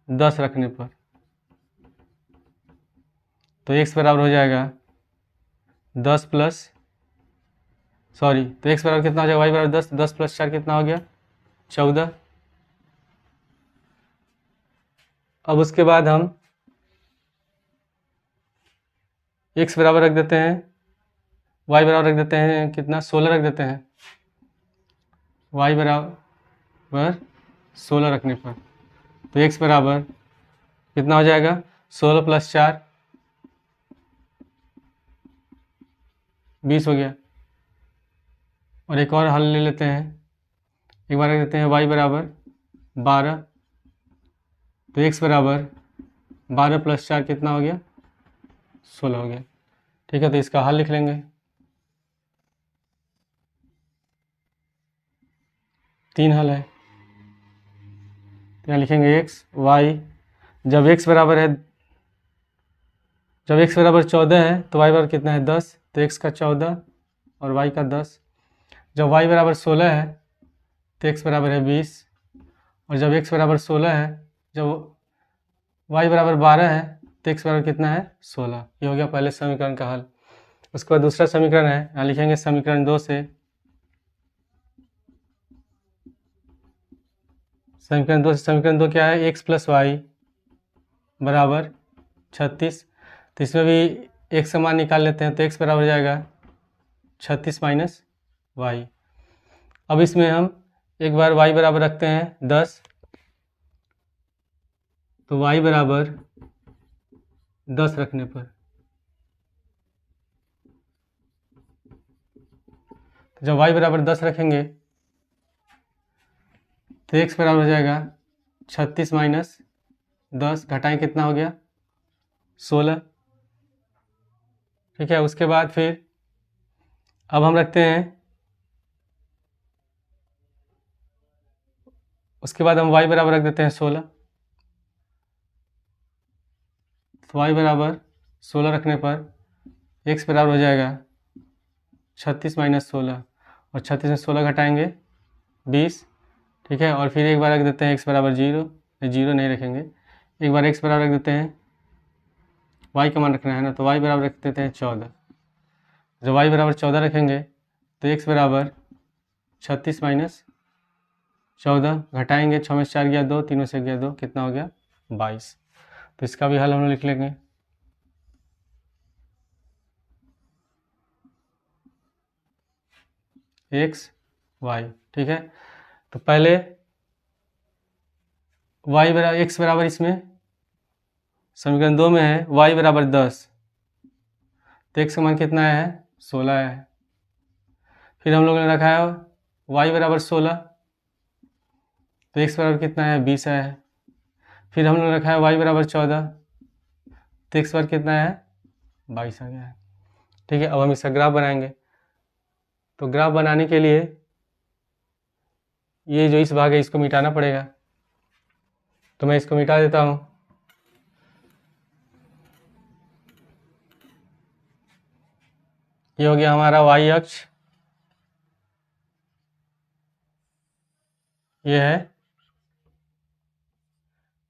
10 रखने पर तो x बराबर हो जाएगा 10 प्लस, सॉरी, तो x बराबर कितना हो जाएगा, y बराबर 10, 10 प्लस 4 कितना हो गया, 14। अब उसके बाद हम x बराबर रख देते हैं, y बराबर रख देते हैं कितना, 16 रख देते हैं, y बराबर 16 रखने पर तो x बराबर कितना हो जाएगा, 16 प्लस 4 20 हो गया। और एक और हल ले लेते हैं, एक बार रख देते हैं y बराबर 12, तो x बराबर 12 प्लस 4 कितना हो गया, 16 हो गया। ठीक है, तो इसका हल लिख लेंगे, 3 हल है। तो यहाँ लिखेंगे x y, जब x बराबर 14 है तो y बराबर कितना है, 10, तो x का 14 और y का 10। जब y बराबर 16 है तो x बराबर है 20, और जब x बराबर 16 है, जब y बराबर 12 है तो x बराबर कितना है, 16। ये हो गया पहले समीकरण का हल। उसके बाद दूसरा समीकरण है, यहाँ लिखेंगे समीकरण 2 से, समीकरण 2 क्या है, x प्लस वाई बराबर 36। तो इसमें भी x का मान निकाल लेते हैं, तो x बराबर हो जाएगा 36 माइनस वाई। अब इसमें हम एक बार y बराबर रखते हैं 10, तो y बराबर 10 रखने पर जब y बराबर 10 रखेंगे तो x बराबर हो जाएगा 36 माइनस 10, घटाएं कितना हो गया, 16। ठीक है, उसके बाद फिर अब हम रखते हैं, उसके बाद हम y बराबर रख देते हैं 16, तो y बराबर 16 रखने पर x बराबर हो जाएगा 36 माइनस 16, और 36 में 16 घटाएंगे 20, ठीक है। और फिर एक बार रख देते हैं x बराबर 0, 0 नहीं रखेंगे, एक बार x बराबर रख देते हैं, y का मान रखना है ना, तो y बराबर रख देते हैं 14। जब y बराबर 14 रखेंगे तो x बराबर 36 माइनस 14, घटाएंगे, 6 में से 4 गया 2, 3 में से गया 2, कितना हो गया 22। तो इसका भी हल हम लोग लिख लेंगे। x y, ठीक है। तो पहले y बराबर x बराबर इसमें समीकरण 2 में है y बराबर 10, तो x का मान कितना है 16 है। फिर हम लोगों ने रखा है y बराबर 16, तो x बराबर कितना है 20 है। फिर हम लोगों ने रखा है y बराबर 14, तो x बराबर कितना है 22 आ गया है, ठीक है। अब हम इसका ग्राफ बनाएंगे। तो ग्राफ बनाने के लिए ये जो इस भाग है इसको मिटाना पड़ेगा, तो मैं इसको मिटा देता हूँ। ये हो गया हमारा y अक्ष, ये है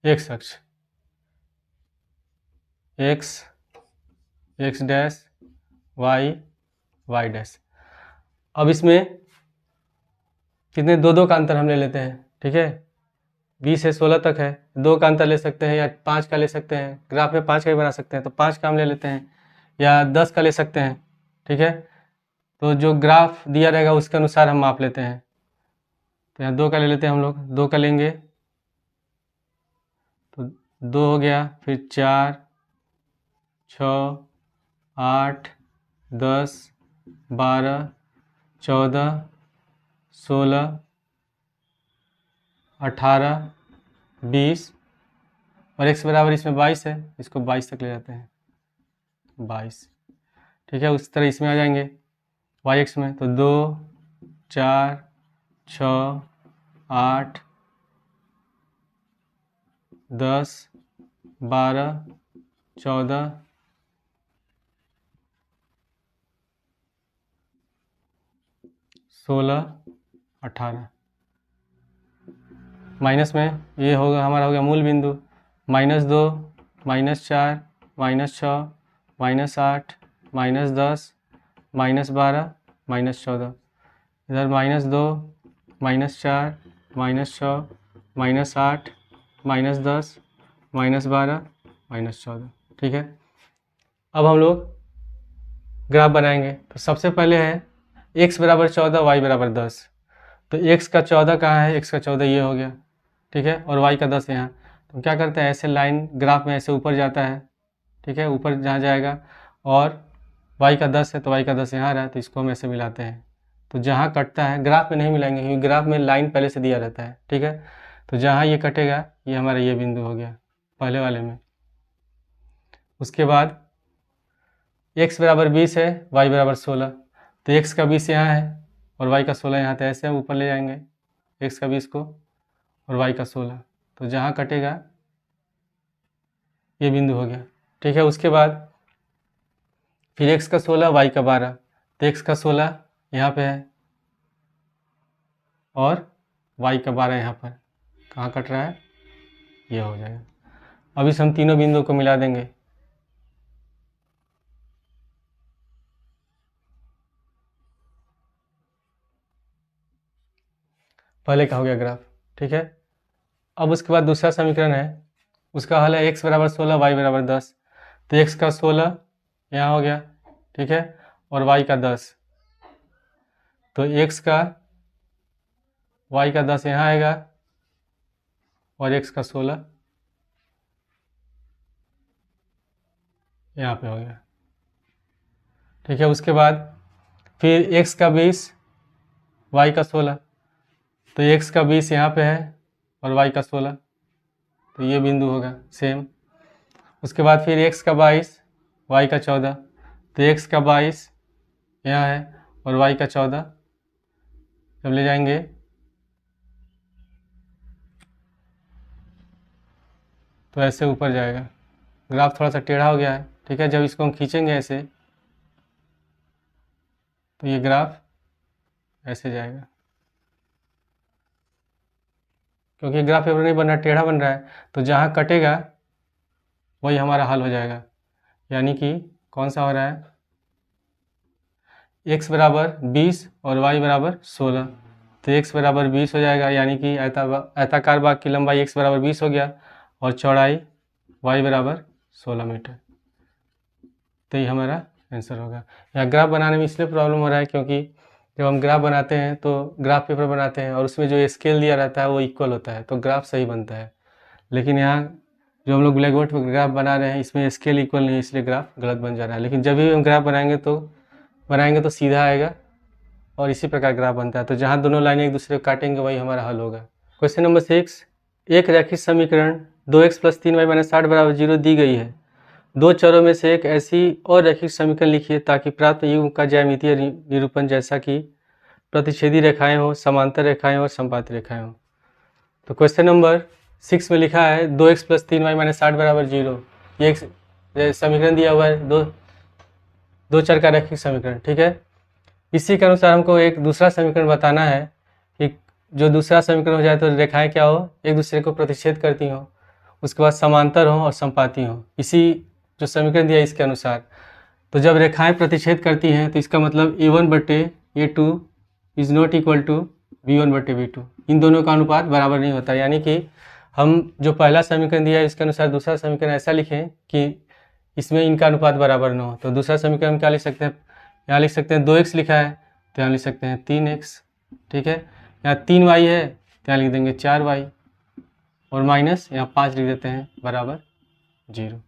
x अक्ष, x डैश y डैश। अब इसमें कितने दो का अंतर हम ले लेते हैं, ठीक है। 20 से 16 तक है, 2 का अंतर ले सकते हैं या 5 का ले सकते हैं, ग्राफ में 5 का भी बना सकते हैं, तो 5 का हम ले लेते हैं, या 10 का ले सकते हैं, ठीक है। तो जो ग्राफ दिया रहेगा उसके अनुसार हम माप लेते हैं। तो यहाँ 2 का ले लेते हैं हम लोग, 2 का लेंगे तो 2 हो गया, फिर 4, 6, 8, 10, 12, 14, 16, 18, 20 और x बराबर इसमें 22 है, इसको 22 तक ले जाते हैं, 22, ठीक है। उस तरह इसमें आ जाएंगे y x में, तो 2, 4, 6, 8, 10, 12, 14, 16, 18। माइनस में ये होगा हमारा, हो गया मूल बिंदु, -2, -4, -6, -8, -10, -12, -14। इधर -2, -4, -6, -8, -10, -12, -14, ठीक है। अब हम लोग ग्राफ बनाएंगे। तो सबसे पहले है x बराबर 14, y बराबर 10। तो x का 14 कहाँ है, x का 14 ये हो गया, ठीक है, और y का 10 यहाँ। तो क्या करते हैं, ऐसे लाइन ग्राफ में ऐसे ऊपर जाता है, ठीक है, ऊपर जहाँ जाएगा, और y का 10 है तो y का 10 यहाँ रहा, तो इसको हम ऐसे मिलाते हैं। तो जहाँ कटता है, ग्राफ में नहीं मिलाएंगे क्योंकि ग्राफ में लाइन पहले से दिया रहता है, ठीक है। तो जहाँ ये कटेगा ये हमारा ये बिंदु हो गया पहले वाले में। उसके बाद x बराबर 20 है, y बराबर 16, तो x का 20 यहाँ है और y का 16 यहाँ, तो ऐसे हम ऊपर ले जाएंगे x का 20 को और y का 16, तो जहाँ कटेगा ये बिंदु हो गया, ठीक है। उसके बाद फिर x का 16, y का 12, तो x का 16 यहाँ पे है और y का 12 यहाँ पर, कहाँ कट रहा है, ये हो जाएगा। अब इस हम तीनों बिंदुओं को मिला देंगे। पहले का हो गया ग्राफ, ठीक है। अब उसके बाद दूसरा समीकरण है, उसका हल है x बराबर 16, y बराबर 10। तो x का 16 यहाँ हो गया, ठीक है, और y का 10, तो x का y का 10 यहाँ आएगा और x का 16 यहाँ पे हो गया, ठीक है। उसके बाद फिर x का 20, y का 16, तो x का 20 यहाँ पे है और y का 16, तो ये बिंदु होगा सेम। उसके बाद फिर x का 22, y का 14, तो x का 22 यहाँ है और y का 14, जब ले जाएंगे तो ऐसे ऊपर जाएगा। ग्राफ थोड़ा सा टेढ़ा हो गया है, ठीक है। जब इसको हम खींचेंगे ऐसे तो ये ग्राफ ऐसे जाएगा, क्योंकि ग्राफ पेपर नहीं बन रहा है, टेढ़ा बन रहा है, तो जहाँ कटेगा वही हमारा हल हो जाएगा। यानी कि कौन सा हो रहा है, x बराबर 20 और y बराबर 16, तो x बराबर 20 हो जाएगा, यानी कि आयताकार भाग की लंबाई x बराबर 20 हो गया और चौड़ाई y बराबर 16 मीटर। तो ये हमारा आंसर होगा। यहाँ ग्राफ बनाने में इसलिए प्रॉब्लम हो रहा है क्योंकि जब हम ग्राफ बनाते हैं तो ग्राफ पेपर बनाते हैं और उसमें जो स्केल दिया रहता है वो इक्वल होता है, तो ग्राफ सही बनता है। लेकिन यहाँ जो हम लोग ब्लैक बोर्ड पर ग्राफ बना रहे हैं इसमें स्केल इक्वल नहीं है, इसलिए ग्राफ गलत बन जा रहा है। लेकिन जब भी हम ग्राफ बनाएंगे तो सीधा आएगा और इसी प्रकार ग्राफ बनता है। तो जहाँ दोनों लाइनें एक दूसरे को काटेंगे वही हमारा हल होगा। क्वेश्चन नंबर 6, एक रैखिक समीकरण 2x + 3y - 8 = 0 दी गई है। दो चरों में से एक ऐसी और रैखिक समीकरण लिखिए ताकि प्राप्त युग्म का ज्यामितीय निरूपण जैसा कि प्रतिच्छेदी रेखाएं हो, समांतर रेखाएं और संपाती रेखाएं हो। तो क्वेश्चन नंबर 6 में लिखा है 2x + 3y - 8 = 0। ये एक समीकरण दिया हुआ है, दो चर का रैखिक समीकरण, ठीक है। इसी के अनुसार हमको एक दूसरा समीकरण बताना है कि जो दूसरा समीकरण हो जाए तो रेखाएं क्या हो, एक दूसरे को प्रतिच्छेद करती हो, उसके बाद समांतर हो और संपाती हो। इसी जो समीकरण दिया इसके अनुसार, तो जब रेखाएं प्रतिच्छेद करती हैं तो इसका मतलब a1/a2 is not equal to b1/b2। इन दोनों का अनुपात बराबर नहीं होता। यानी कि हम जो पहला समीकरण दिया है इसके अनुसार दूसरा समीकरण ऐसा लिखें कि इसमें इनका अनुपात बराबर ना हो। तो दूसरा समीकरण हम क्या लिख सकते हैं, यहाँ लिख सकते हैं 2x लिखा है तो यहाँ लिख सकते हैं 3x, ठीक है। यहाँ 3y है तो यहाँ लिख देंगे 4y और माइनस यहाँ 5 लिख देते हैं बराबर 0।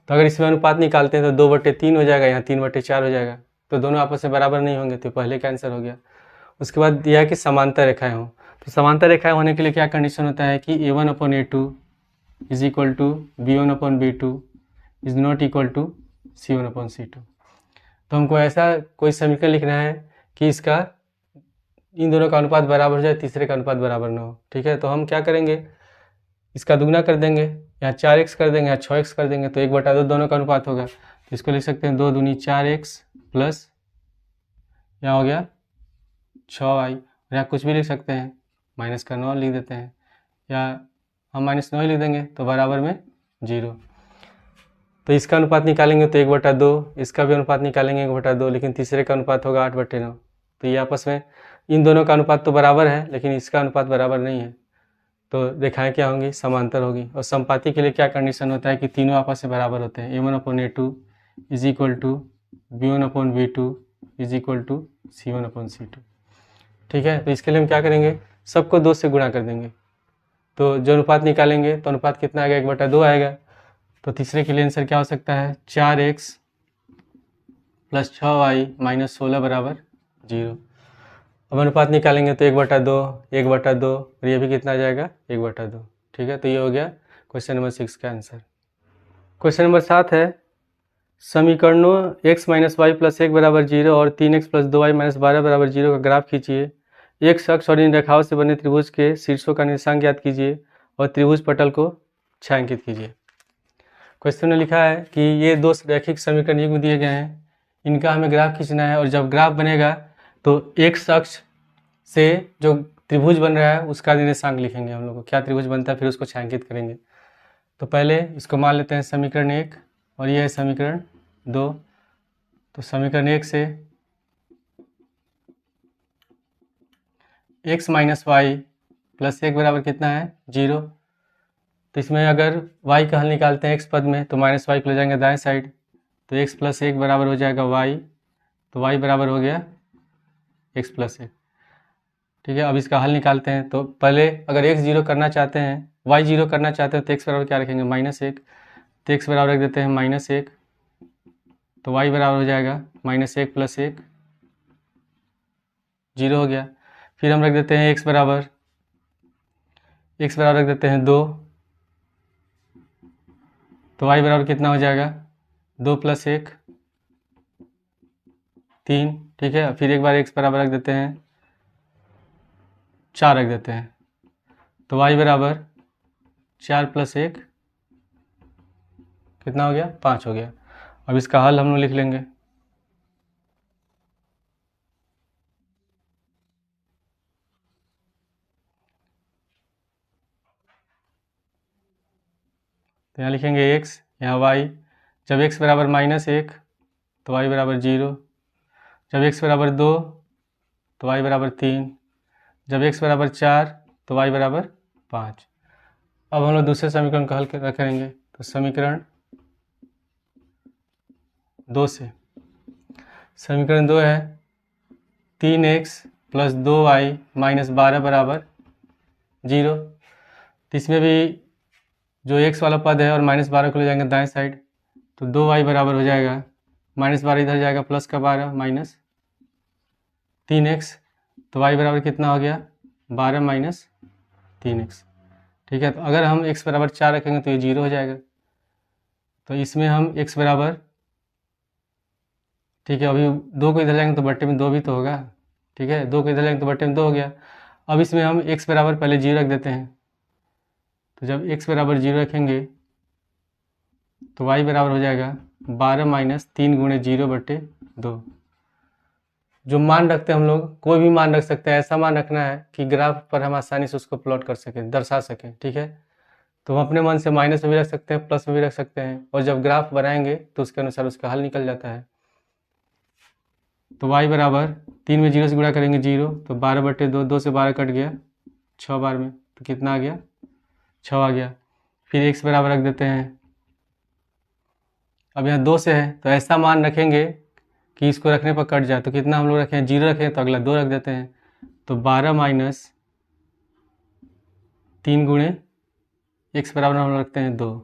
तो अगर इसमें अनुपात निकालते हैं तो 2/3 हो जाएगा, यहाँ 3/4 हो जाएगा, तो दोनों आपस में बराबर नहीं होंगे, तो पहले का आंसर हो गया। उसके बाद दिया है कि समांतर रेखाएं हों, तो समांतर रेखाएं होने के लिए क्या कंडीशन होता है कि a1/a2 is equal to b1/b2 is not equal to c1/c2। तो हमको ऐसा कोई समीकरण लिखना है कि इसका इन दोनों का अनुपात बराबर हो जाए, तीसरे का अनुपात बराबर ना हो, ठीक है। तो हम क्या करेंगे, इसका दुगना कर देंगे, यहाँ 4x कर देंगे, यहाँ 6x कर देंगे, तो 1/2 दोनों का अनुपात होगा। तो इसको लिख सकते हैं 2 दूनी 4x प्लस यहाँ हो गया 6y, यहाँ कुछ भी लिख सकते हैं, माइनस का 9 लिख देते हैं, या हम -9 लिख देंगे तो बराबर में 0। तो इसका अनुपात निकालेंगे तो 1/2, इसका भी अनुपात निकालेंगे 1/2, लेकिन तीसरे का अनुपात होगा 8/9। तो ये आपस में इन दोनों का अनुपात तो बराबर है लेकिन इसका अनुपात बराबर नहीं है, तो रेखाएं क्या होंगी, समांतर होगी। और संपाती के लिए क्या कंडीशन होता है कि तीनों आपस में बराबर होते हैं, a1/a2 is equal to b1/b2 is equal to c1/c2, ठीक है। तो इसके लिए हम क्या करेंगे, सबको 2 से गुणा कर देंगे, तो जो अनुपात निकालेंगे तो अनुपात कितना आएगा, 1/2 आएगा। तो तीसरे के लिए आंसर क्या हो सकता है, 4x प्लस 6y माइनस 16 बराबर 0। अब अनुपात निकालेंगे तो 1/2 1/2 और ये भी कितना आ जाएगा 1/2, ठीक है। तो ये हो गया क्वेश्चन नंबर 6 का आंसर। क्वेश्चन नंबर 7 है, समीकरणों x - y + 1 = 0 और 3x + 2y - 12 = 0 का ग्राफ खींचिए। एक अक्ष और इन रेखाओं से बने त्रिभुज के शीर्षों का निर्देशांक ज्ञात कीजिए और त्रिभुज पटल को छायांकित कीजिए। क्वेश्चन में लिखा है कि ये दो रैखिक समीकरण युग्म दिए गए हैं, इनका हमें ग्राफ खींचना है और जब ग्राफ बनेगा तो एक अक्ष से जो त्रिभुज बन रहा है उसका निर्देशांक लिखेंगे, हम लोग को क्या त्रिभुज बनता है फिर उसको छायांकित करेंगे। तो पहले इसको मान लेते हैं समीकरण 1 और ये है समीकरण 2। तो समीकरण 1 से x - y + 1 बराबर कितना है 0। तो इसमें अगर y का हल निकालते हैं x पद में तो -y को ले जाएंगे दाएं साइड, तो x + 1 बराबर हो जाएगा y, तो y बराबर हो गया x + 1, ठीक है। अब इसका हल निकालते हैं तो पहले अगर x 0 करना चाहते हैं, y 0 करना चाहते हैं तो x बराबर क्या रखेंगे -1, तो x बराबर रख देते हैं -1, तो y बराबर हो जाएगा -1 + 1 0 हो गया। फिर हम रख देते हैं x बराबर रख देते हैं 2, तो y बराबर कितना हो जाएगा 2 + 1 3, ठीक है। फिर एक बार x बराबर रख देते हैं 4 रख देते हैं, तो y बराबर 4 + 1 कितना हो गया 5 हो गया। अब इसका हल हम लोग लिख लेंगे। तो यहाँ लिखेंगे x, यहाँ y। जब x बराबर -1 तो y बराबर 0। जब x बराबर 2 तो y बराबर 3। जब x बराबर 4 तो y बराबर 5। अब हम लोग दूसरे समीकरण को हल करेंगे। तो समीकरण 2 से, समीकरण 2 है 3x + 2y - 12 बराबर 0। तो इसमें भी जो x वाला पद है और -12 को ले जाएंगे दाएं साइड, तो 2y बराबर हो जाएगा -12 इधर जाएगा प्लस का 12 माइनस 3x। तो y बराबर कितना हो गया 12 माइनस 3x। ठीक है, तो अगर हम x बराबर 4 रखेंगे तो ये 0 हो जाएगा। तो इसमें हम x बराबर, ठीक है, अभी 2 को इधर जाएंगे तो बट्टे में 2 भी तो होगा। ठीक है, 2 को इधर जाएंगे तो बट्टे में 2 हो गया। अब इसमें हम x बराबर पहले 0 रख देते हैं। तो जब x बराबर 0 रखेंगे तो y बराबर हो जाएगा 12 माइनस 3 गुणे 0/2। जो मान रखते हैं हम लोग, कोई भी मान रख सकते हैं, ऐसा मान रखना है कि ग्राफ पर हम आसानी से उसको प्लॉट कर सकें, दर्शा सकें। ठीक है, तो हम अपने मन से माइनस में भी रख सकते हैं, प्लस में भी रख सकते हैं, और जब ग्राफ बनाएंगे तो उसके अनुसार उसका हल निकल जाता है। तो y बराबर 3 में 0 से गुणा करेंगे 0, तो 12/2, 2 से 12 कट गया 6 बार में, तो कितना आ गया 6 आ गया। फिर x बराबर रख देते हैं। अब यहाँ 2 से है तो ऐसा मान रखेंगे कि इसको रखने पर कट जाए। तो कितना हम लोग रखें 0 रखें, तो अगला 2 रख देते हैं। तो 12 माइनस 3 गुणे x बराबर हम लोग रखते हैं 2,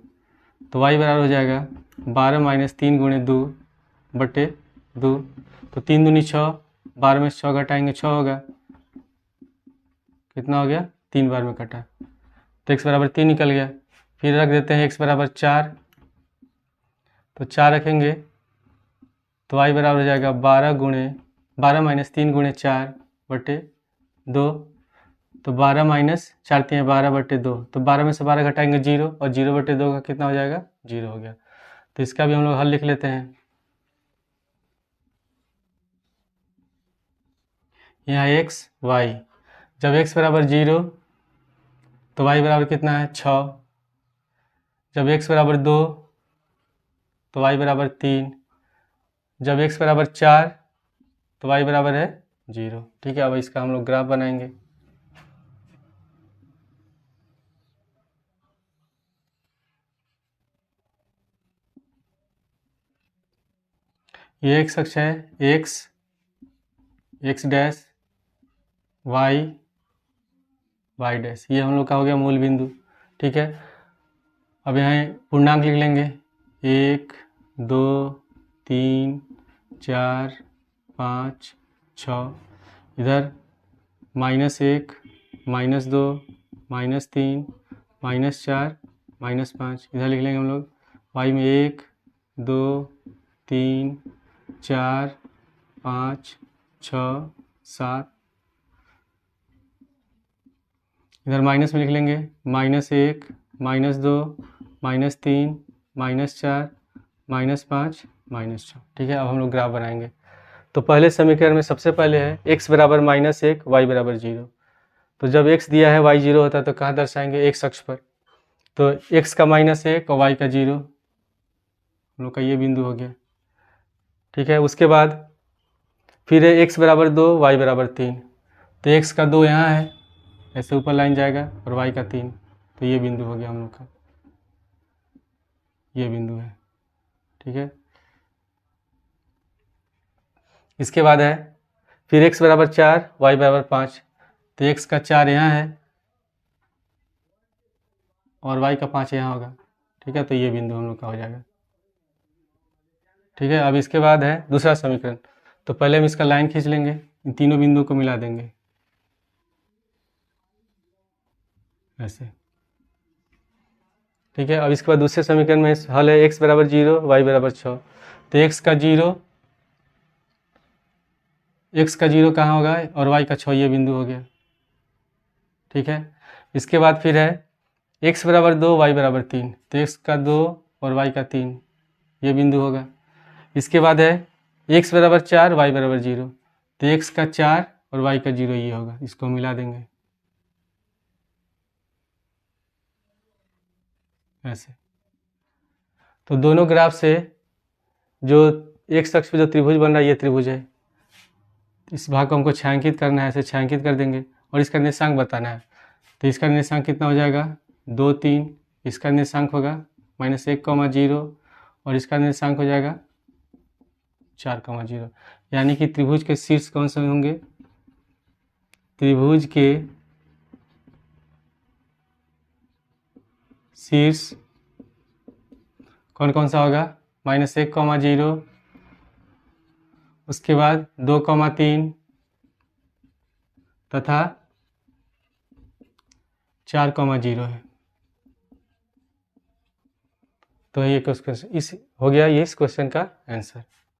तो y बराबर हो जाएगा 12 माइनस 3 गुणे 2/2। तो 3 दूनी 6, 12 में 6 घटाएंगे 6 होगा, कितना हो गया 3 बार में कटा, तो x बराबर 3 निकल गया। फिर रख देते हैं x बराबर 4, तो 4 रखेंगे तो y बराबर हो जाएगा 12 माइनस 3 गुणे 4/2। तो 12 माइनस 4 3 12/2, तो 12 में से 12 घटाएंगे 0, और 0/2 का कितना हो जाएगा 0 हो गया। तो इसका भी हम लोग हल लिख लेते हैं। यहाँ x y, जब x बराबर 0 तो y बराबर कितना है 6। जब x बराबर 2 तो y बराबर 3। जब x बराबर 4 तो y बराबर है 0। ठीक है, अब इसका हम लोग ग्राफ बनाएंगे। ये x अक्ष है, x डैश, y डैश, ये हम लोग का हो गया मूल बिंदु। ठीक है, अब यहाँ पूर्णांक लिख लेंगे 1 2 3 4 5 6, इधर -1 -2 -3 -4 -5, इधर लिख लेंगे हम लोग y में 1 2 3 4 5 6 7, इधर माइनस में लिख लेंगे -1 -2 -3 -4 -5 -6। ठीक है, अब हम लोग ग्राफ बनाएंगे। तो पहले समीकरण में सबसे पहले है x बराबर -1 y बराबर 0। तो जब x दिया है y 0 होता है तो कहाँ दर्शाएंगे x अक्ष पर। तो x का -1 और y का 0, हम लोग का ये बिंदु हो गया। ठीक है, उसके बाद फिर है x बराबर 2 y बराबर 3। तो x का 2 यहाँ है, ऐसे ऊपर लाइन जाएगा, और y का 3, तो ये बिंदु हो गया हम लोग का, ये बिंदु है। ठीक है, इसके बाद है फिर x बराबर 4 y बराबर 5। तो x का 4 यहाँ है और y का 5 यहाँ होगा। ठीक है, तो ये बिंदु हम लोग का हो जाएगा। ठीक है, अब इसके बाद है दूसरा समीकरण। तो पहले हम इसका लाइन खींच लेंगे, इन तीनों बिंदुओं को मिला देंगे ऐसे। ठीक है, अब इसके बाद दूसरे समीकरण में हल है x बराबर 0 y बराबर 6। तो x का 0 कहाँ होगा और y का 6, ये बिंदु हो गया। ठीक है, इसके बाद फिर है x बराबर 2 y बराबर 3। तो x का 2 और y का 3, ये बिंदु होगा। इसके बाद है x बराबर 4 y बराबर 0। तो x का 4 और y का 0, ये होगा, इसको मिला देंगे ऐसे। तो दोनों ग्राफ से जो एक अक्ष पे जो त्रिभुज बन रहा है ये त्रिभुज है। इस भाग को हमको छायांकित करना है, ऐसे छायांकित कर देंगे और इसका निर्देशांक बताना है। तो इसका निर्देशांक कितना हो जाएगा 2 3, इसका निर्देशांक होगा -1,0 और इसका निर्देशांक हो जाएगा 4,0। यानी कि त्रिभुज के शीर्ष कौन से होंगे, त्रिभुज के शीर्ष कौन कौन सा होगा -1,0, उसके बाद 2,3 तथा 4,0 है। तो ये क्वेश्चन इस हो गया, ये इस क्वेश्चन का आंसर।